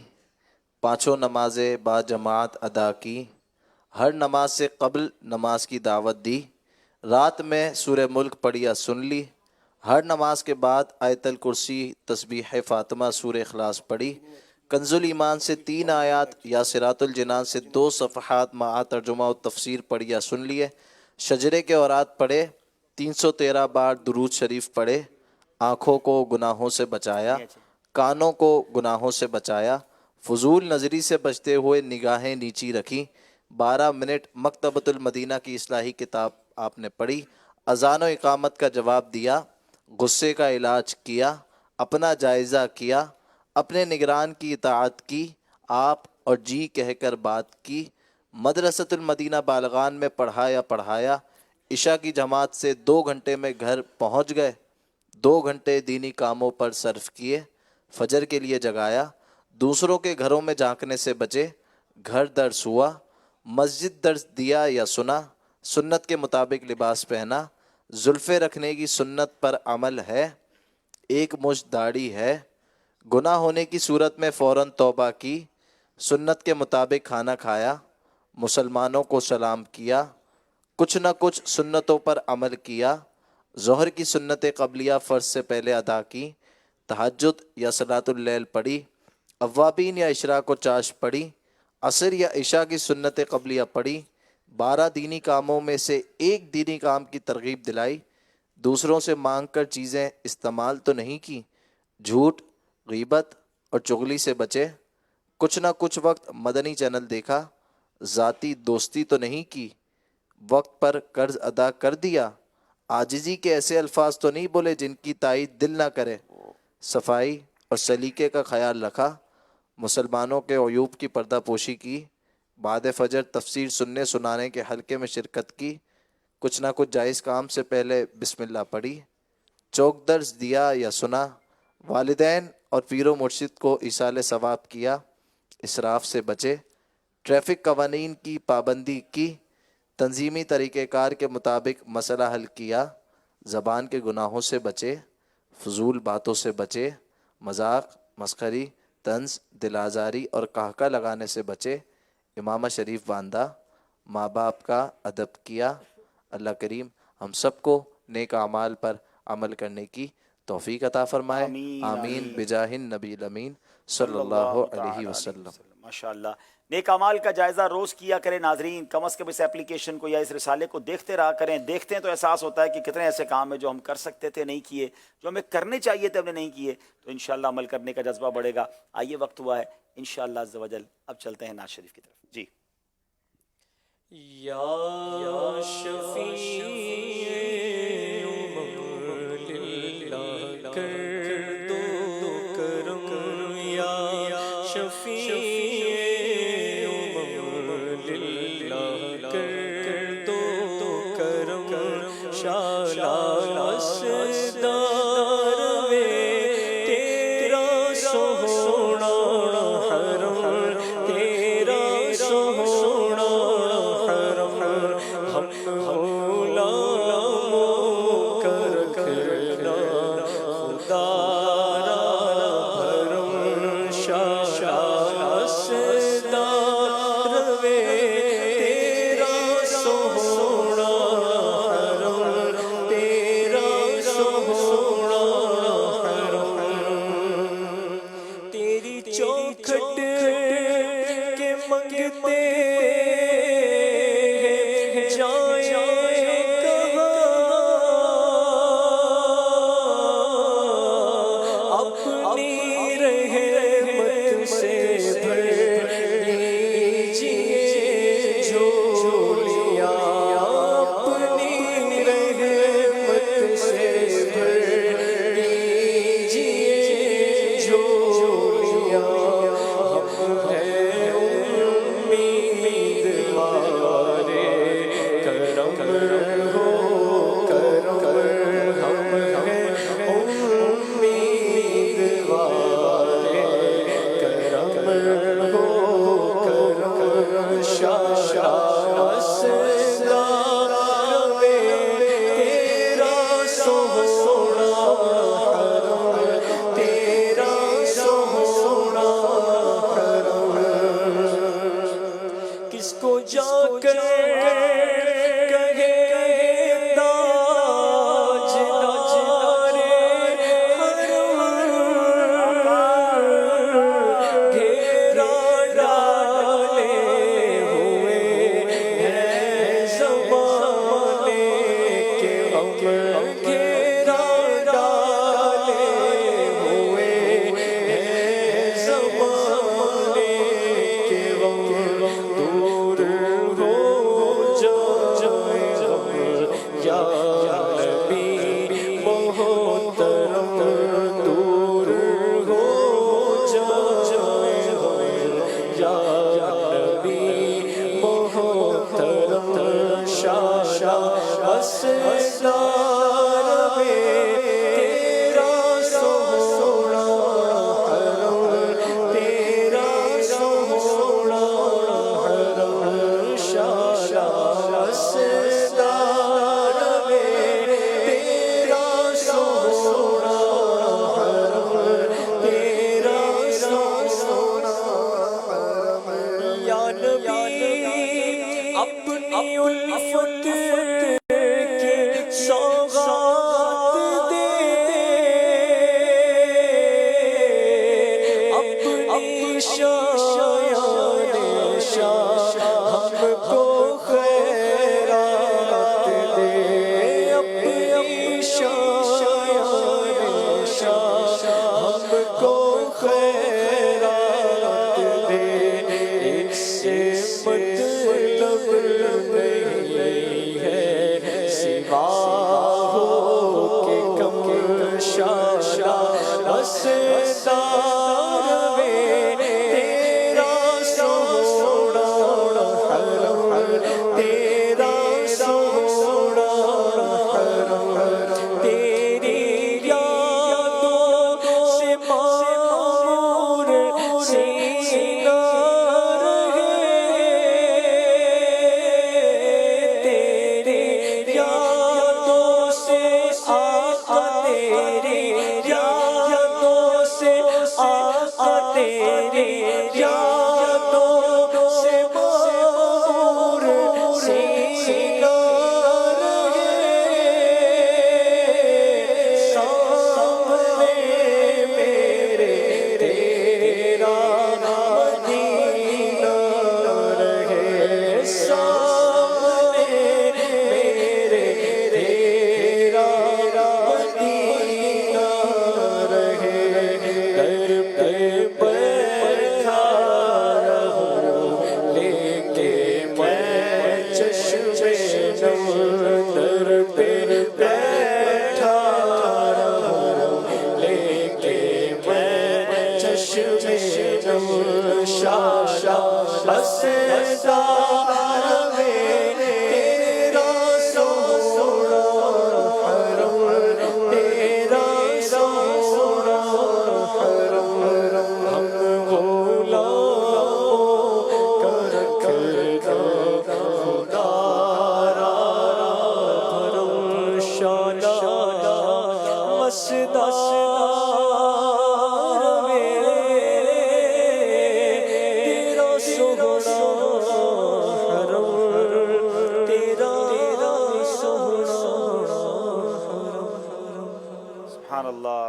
Speaker 6: 5 نمازیں با جماعت ادا کی, ہر نماز سے قبل نماز کی دعوت دی, رات میں سورہ ملک پڑھی یا سن لی, ہر نماز کے بعد آیت الکرسی تسبیح فاطمہ سورہ اخلاص پڑھی, کنز الایمان سے 3 آیات یا صراط الجنان سے 2 صفحات مع ترجمہ و تفسیر پڑھی یا سن لیے, شجرے کے اورات پڑھے, 313 بار درود شریف پڑھے, آنکھوں کو گناہوں سے بچایا, کانوں کو گناہوں سے بچایا, فضول نظری سے بچتے ہوئے نگاہیں نیچی رکھی, 12 منٹ مکتبۃ المدینہ کی اصلاحی کتاب آپ نے پڑھی, اذان و اقامت کا جواب دیا, غصے کا علاج کیا, اپنا جائزہ کیا, اپنے نگران کی اطاعت کی, آپ اور جی کہہ کر بات کی, مدرسۃ المدینہ بالغان میں پڑھایا, عشاء کی جماعت سے 2 گھنٹے میں گھر پہنچ گئے, 2 گھنٹے دینی کاموں پر صرف کیے, فجر کے لیے جگایا, دوسروں کے گھروں میں جھانکنے سے بچے, گھر درس ہوا, مسجد درس دیا یا سنا, سنت کے مطابق لباس پہنا, زلفیں رکھنے کی سنت پر عمل ہے, 1 مشت داڑھی ہے, گناہ ہونے کی صورت میں فوراً توبہ کی, سنت کے مطابق کھانا کھایا, مسلمانوں کو سلام کیا, کچھ نہ کچھ سنتوں پر عمل کیا, ظہر کی سنت قبلیہ فرض سے پہلے ادا کی, تہجد یا صلاۃ اللیل پڑھی, اوابین یا اشراق و چاش پڑھی, عصر یا عشاء کی سنت قبلیہ پڑھی, 12 دینی کاموں میں سے 1 دینی کام کی ترغیب دلائی, دوسروں سے مانگ کر چیزیں استعمال تو نہیں کی, جھوٹ, غیبت اور چغلی سے بچے, کچھ نہ کچھ وقت مدنی چینل دیکھا, ذاتی دوستی تو نہیں کی, وقت پر قرض ادا کر دیا, عاجزی کے ایسے الفاظ تو نہیں بولے جن کی تائید دل نہ کرے, صفائی اور سلیقے کا خیال رکھا, مسلمانوں کے عیوب کی پردہ پوشی کی, بعد فجر تفسیر سننے سنانے کے حلقے میں شرکت کی, کچھ نہ کچھ جائز کام سے پہلے بسم اللہ پڑھی, چوک درس دیا یا سنا, والدین اور پیر و مرشد کو ایصال ثواب کیا, اسراف سے بچے, ٹریفک قوانین کی پابندی کی, تنظیمی طریقہ کار کے مطابق مسئلہ حل کیا, زبان کے گناہوں سے بچے, فضول باتوں سے بچے, مذاق, مسخری, طنز, دل آزاری اور قہقہ لگانے سے بچے, امامہ شریف باندھا, ماں باپ کا ادب کیا. اللہ کریم ہم سب کو نیک اعمال پر عمل کرنے کی توفیق عطا فرمائے. آمین بجاہ النبی الامین صلی اللہ علیہ وسلم.
Speaker 1: ماشاءاللہ. نیک اعمال کا جائزہ روز کیا کریں ناظرین, کم از کم اس اپلیکیشن کو یا اس رسالے کو دیکھتے رہا کریں. دیکھتے ہیں تو احساس ہوتا ہے کہ کتنے ایسے کام ہیں جو ہم کر سکتے تھے نہیں کیے, جو ہمیں کرنے چاہیے تھے ہم نے نہیں کیے, تو انشاءاللہ عمل کرنے کا جذبہ بڑھے گا. آئیے وقت ہوا ہے انشاءاللہ عز و جل, اب چلتے ہیں نعت شریف کی طرف. جی
Speaker 12: یا شفیع کر دو کرم, یا شفیع کر دو کرم, شالا سدار میں تیرا سونا حرم, تیرا سونا حرم, ہم مولا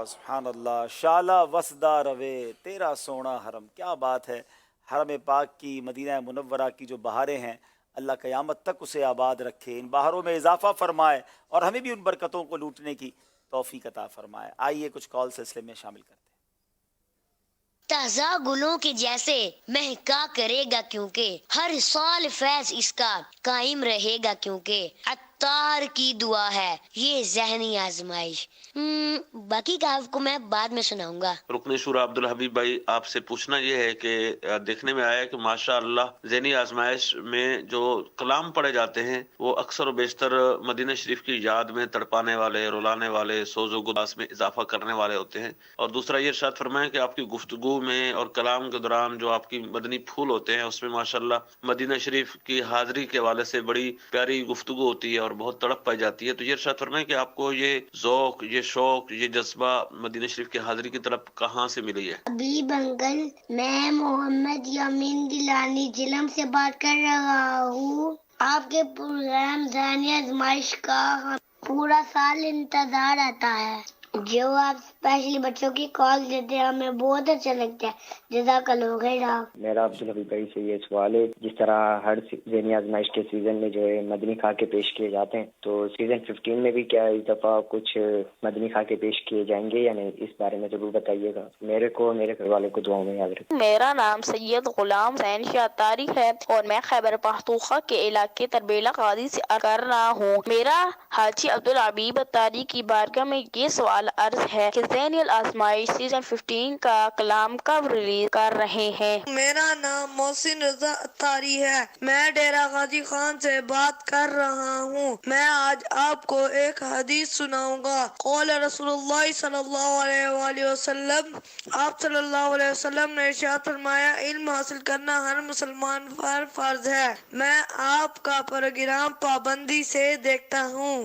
Speaker 1: سبحان اللہ شالا وسدا روے تیرا سونا حرم. کیا بات ہے. حرم پاک کی مدینہ منورہ کی جو بہاریں ہیں اللہ قیامت تک اسے آباد رکھے, ان بہاروں میں اضافہ فرمائے اور ہمیں بھی ان برکتوں کو لوٹنے کی توفیق عطا فرمائے. آئیے کچھ کال سلسلے میں شامل کرتے ہیں.
Speaker 17: تازہ گلوں کے جیسے مہکا کرے گا کیونکہ ہر سال فیض اس کا قائم رہے گا کیونکہ عطار کی دعا ہے یہ ذہنی آزمائش. باقی کا آپ کو میں بعد میں سناؤں گا.
Speaker 18: رکن شورا عبدالحبیب بھائی, آپ سے پوچھنا یہ ہے کہ دیکھنے میں آیا ہے کہ ماشاء اللہ ذہنی آزمائش میں جو کلام پڑھے جاتے ہیں وہ اکثر و بیشتر مدینہ شریف کی یاد میں تڑپانے والے, رلانے والے, سوز و گداس میں اضافہ کرنے والے ہوتے ہیں. اور دوسرا یہ ارشاد فرمائیں کہ آپ کی گفتگو میں اور کلام کے دوران جو آپ کی مدنی پھول ہوتے ہیں اس میں ماشاء اللہ مدینہ شریف کی حاضری کے حوالے سے بڑی پیاری گفتگو ہوتی ہے اور بہت تڑپ پائی جاتی ہے. تو یہ ارشاد فرمائیں کہ آپ کو یہ ذوق, یہ شوق, یہ جذبہ مدینہ شریف کی حاضری کی طرف کہاں سے ملی ہے؟
Speaker 16: ابھی بنگل میں محمد یامین گیلانی جلم سے بات کر رہا ہوں. آپ کے پروگرام ذہنی آزمائش کا پورا سال انتظار رہتا ہے. جو آپ اسپیشلی بچوں کی کال دیتے ہیں ہمیں بہت اچھا لگتا ہے. جزاک اللہ خیر.
Speaker 19: میرا عبدالحبیب بھائی سے یہ سوال ہے, جس طرح ہر ذہنی آزمائش کے سیزن میں جو ہے مدنی خاکے پیش کیے جاتے ہیں, تو سیزن 15 میں بھی کیا اس دفعہ کچھ مدنی خاکے پیش کیے جائیں گے یا نہیں؟ اس بارے میں ضرور بتائیے گا. میرے کو, میرے گھر والے کو دعاؤں میں یاد رکھیں.
Speaker 20: میرا نام سید غلام حسین شاہ اتاری ہے اور میں خیبر پختونخوا کے علاقے تربیلا قاضی سے کر رہا ہوں. میرا حاجی عبدالحبیب اتاری کی بارگاہ میں یہ سوال عرض ہے کہ ذہنی آزمائش سیزن 15 کا کلام کب ریلیز کر رہے ہیں؟
Speaker 21: میرا نام محسن رضا اتاری ہے. میں ڈیرہ غازی خان سے بات کر رہا ہوں. میں آج آپ کو ایک حدیث سناؤں گا. قول رسول اللہ صلی اللہ علیہ وآلہ وسلم, آپ صلی اللہ علیہ وسلم نے ارشاد فرمایا علم حاصل کرنا ہر مسلمان پر فرض ہے. میں آپ کا پروگرام پابندی سے دیکھتا ہوں.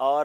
Speaker 1: اور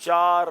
Speaker 1: 4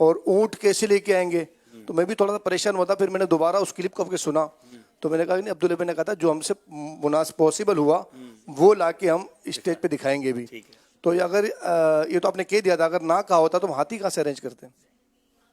Speaker 13: اور اونٹ کیسے لے کے آئیں گے. تو میں بھی تھوڑا سا پریشان ہوا تھا. پھر میں نے دوبارہ اس کلپ کو سنا تو میں نے کہا کہ نہیں, عبداللہ بھائی نے کہا تھا جو ہم سے مناسب پاسبل ہوا وہ لا کے ہم اسٹیج پہ دکھائیں گے بھی. تو یہ اگر یہ تو آپ نے کہہ دیا تھا, اگر نہ کہا ہوتا تو ہم ہاتھی کہاں سے ارینج کرتے ہیں؟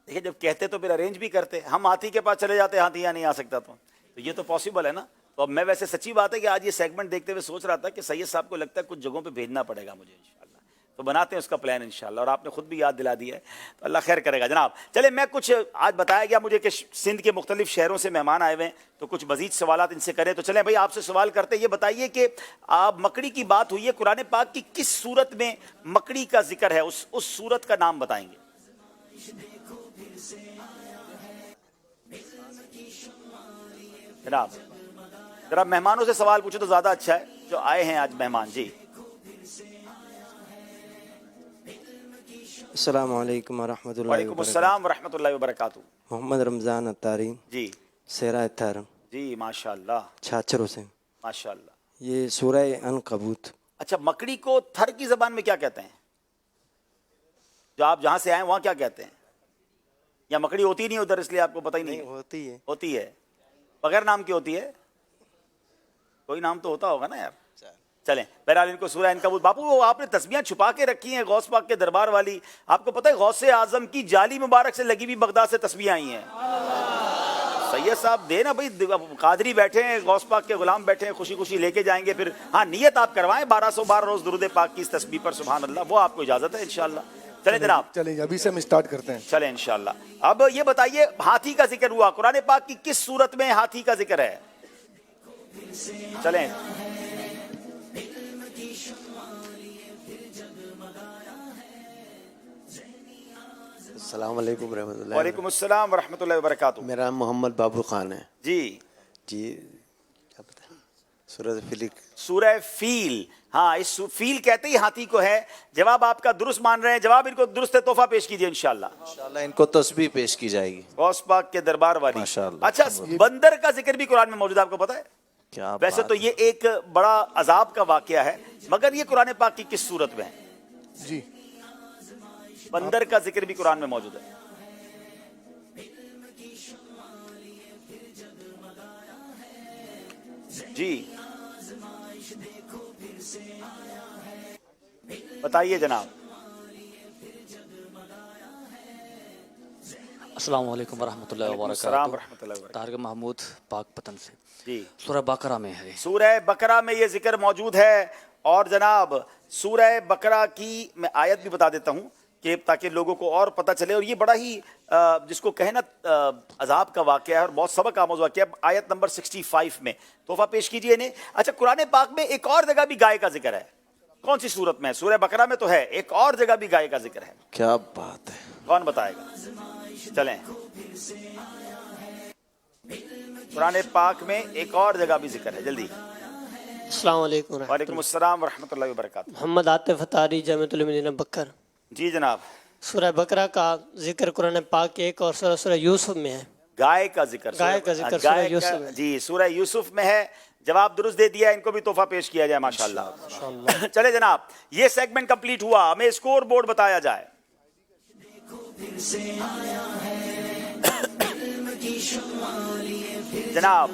Speaker 1: دیکھیں جب کہتے تو پھر ارینج بھی کرتے, ہم ہاتھی کے پاس چلے جاتے, ہاتھی یہاں نہیں آ سکتا تو یہ تو پاسبل ہے نا. تو اب میں ویسے سچی بات ہے کہ آج یہ سیگمنٹ دیکھتے ہوئے سوچ رہا تھا کہ سید صاحب کو لگتا ہے کچھ جگہوں پہ بھیجنا پڑے گا مجھے انشاءاللہ, تو بناتے ہیں اس کا پلان انشاءاللہ, اور آپ نے خود بھی یاد دلا دیا ہے تو اللہ خیر کرے گا. جناب چلے میں کچھ آج بتایا گیا مجھے کہ سندھ کے مختلف شہروں سے مہمان آئے ہوئے ہیں, تو کچھ مزید سوالات ان سے کریں. تو چلیں بھائی آپ سے سوال کرتے, یہ بتائیے کہ آپ مکڑی کی بات ہوئی ہے, قرآن پاک کی کس سورت میں مکڑی کا ذکر ہے, اس سورت کا نام بتائیں گے. جناب ذرا مہمانوں سے سوال پوچھو تو زیادہ اچھا ہے, جو آئے ہیں آج مہمان. جی
Speaker 10: السلام علیکم ورحمۃ اللہ
Speaker 1: وعلیکم
Speaker 10: وبرکاتہ.
Speaker 1: السلام ورحمۃ اللہ وبرکاتہ.
Speaker 10: محمد رمضان اتاری.
Speaker 1: جی
Speaker 10: سیرا اتارم.
Speaker 1: جی ماشاء اللہ
Speaker 10: چھاچر حسین.
Speaker 1: ماشاء اللہ.
Speaker 10: یہ سورہ عنکبوت.
Speaker 1: اچھا مکڑی کو تھر کی زبان میں کیا کہتے ہیں؟ جو آپ جہاں سے آئے وہاں کیا کہتے ہیں؟ یا مکڑی ہوتی نہیں ادھر اس لیے آپ کو پتہ ہی نہیں؟
Speaker 10: ہوتی ہے.
Speaker 1: ہوتی ہے. بغیر نام کی ہوتی ہے؟ کوئی نام تو ہوتا ہوگا نا یار. چلیں بہرحال ان کو سورہ عنکبوت. باپو وہ آپ نے تسبیحاں چھپا کے رکھی ہیں غوث پاک کے دربار والی, آپ کو پتہ ہے غوث اعظم کی جالی مبارک سے لگی ہوئی بغداد سے تسبیحاں آئی ہیں. سید صاحب دے نا بھائی, قادری بیٹھے ہیں, غوث پاک کے غلام بیٹھے ہیں, خوشی خوشی لے کے جائیں گے. پھر ہاں نیت آپ کروائیں 1200 بار روز درود پاک کی اس تسبیح پر, سبحان اللہ, وہ آپ کو اجازت ہے انشاءاللہ. چلیں جناب
Speaker 13: چلیں ابھی سے ہم اسٹارٹ کرتے ہیں.
Speaker 1: چلیں انشاءاللہ. اب یہ بتائیے ہاتھی کا ذکر ہوا, قرآن پاک کی کس سورت میں ہاتھی کا ذکر ہے؟ چلیں
Speaker 10: السلام علیکم ورحمۃ اللہ.
Speaker 1: وعلیکم السلام ورحمۃ اللہ وبرکاتہ.
Speaker 10: میرا نام محمد بابو خان ہے.
Speaker 1: جی
Speaker 10: کیا پتہ سورہ فیل.
Speaker 1: سورہ فیل, ہاں اس فیل کہتے ہی ہاتھی کو ہے. جواب آپ کا درست مان رہے ہیں, جواب ان کو درست تحفہ پیش کیجیے انشاءاللہ.
Speaker 6: انشاءاللہ ان کو تسبیح پیش کی جائے گی
Speaker 1: غوث پاک کے دربار والی.
Speaker 6: ماشاءاللہ.
Speaker 1: اچھا بندر کا ذکر بھی قرآن میں موجود ہے, آپ کو پتہ ہے؟
Speaker 6: کیا
Speaker 1: ویسے تو یہ ایک بڑا عذاب کا واقعہ ہے, مگر یہ قرآن پاک کی کس سورت میں ہے؟
Speaker 13: جی
Speaker 1: بندر کا ذکر بھی قرآن میں موجود ہے. جی بتائیے جناب.
Speaker 22: السلام علیکم ورحمۃ اللہ
Speaker 1: السلام
Speaker 22: وبرکاتہ.
Speaker 1: ورحمۃ اللہ وبرکاتہ.
Speaker 22: طارق محمود پاک پتن سے.
Speaker 1: جی
Speaker 22: سورہ بقرہ میں ہے.
Speaker 1: سورہ بقرہ میں یہ ذکر موجود ہے. اور جناب سورہ بقرہ کی میں آیت بھی بتا دیتا ہوں کہ تاکہ لوگوں کو اور پتہ چلے, اور یہ بڑا ہی جس کو کہنا عذاب کا واقعہ ہے اور بہت سبق آموز واقعہ ہے. آیت نمبر 65 میں تحفہ پیش کیجئے انہیں. اچھا قرآن پاک میں ایک اور جگہ بھی گائے کا ذکر ہے, کون سی صورت میں؟ سورہ بقرہ میں تو ہے, ایک اور جگہ بھی گائے کا ذکر ہے.
Speaker 6: کیا بات ہے,
Speaker 1: کون بتائے گا؟ چلیں قرآن پاک میں ایک اور جگہ بھی ذکر ہے, جلدی.
Speaker 23: السلام علیکم ورحمۃ
Speaker 1: وعلیکم السلام ورحمۃ اللہ وبرکاتہ.
Speaker 23: محمد عاطف اتاری جامعۃ المدینہ بکر.
Speaker 1: جی جناب.
Speaker 23: سورہ بقرہ کا ذکر قرآن پاک کے ایک اور سورہ یوسف میں ہے.
Speaker 1: گائے کا ذکر,
Speaker 23: گائے کا ذکر سورہ یوسف میں.
Speaker 1: جی سورہ یوسف میں ہے. جواب درست دے دیا, ان کو بھی تحفہ پیش کیا جائے ماشاءاللہ. چلے جناب یہ سیگمنٹ کمپلیٹ ہوا, ہمیں اسکور بورڈ بتایا جائے. جناب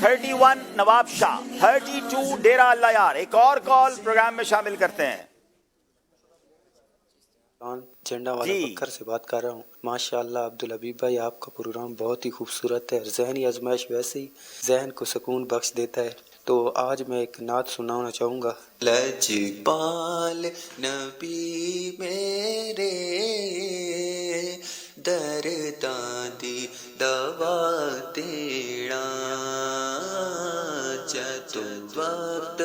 Speaker 1: 31 نواب شاہ, 32 ڈیرہ اللہ یار. ایک اور کال پروگرام میں شامل کرتے ہیں.
Speaker 24: جھنڈا والا بکر سے بات کر رہا ہوں. ماشاءاللہ عبدالحبیب بھائی آپ کا پروگرام بہت ہی خوبصورت ہے, ذہنی آزمائش ویسے ہی ذہن کو سکون بخش دیتا ہے. تو آج میں ایک نعت سنانا چاہوں گا. لجپال نبی میرے درداں دی دوا تیڑا جدو وقت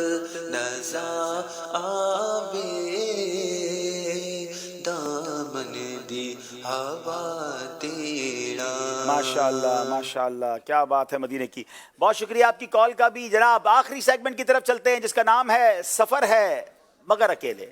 Speaker 24: نظر آوے دامن دی ہوا تیڑا.
Speaker 1: ماشاءاللہ ماشاءاللہ, کیا بات ہے مدینے کی. بہت شکریہ آپ کی کال کا بھی. جناب آخری سیگمنٹ کی طرف چلتے ہیں جس کا نام ہے سفر ہے مگر اکیلے.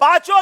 Speaker 1: 5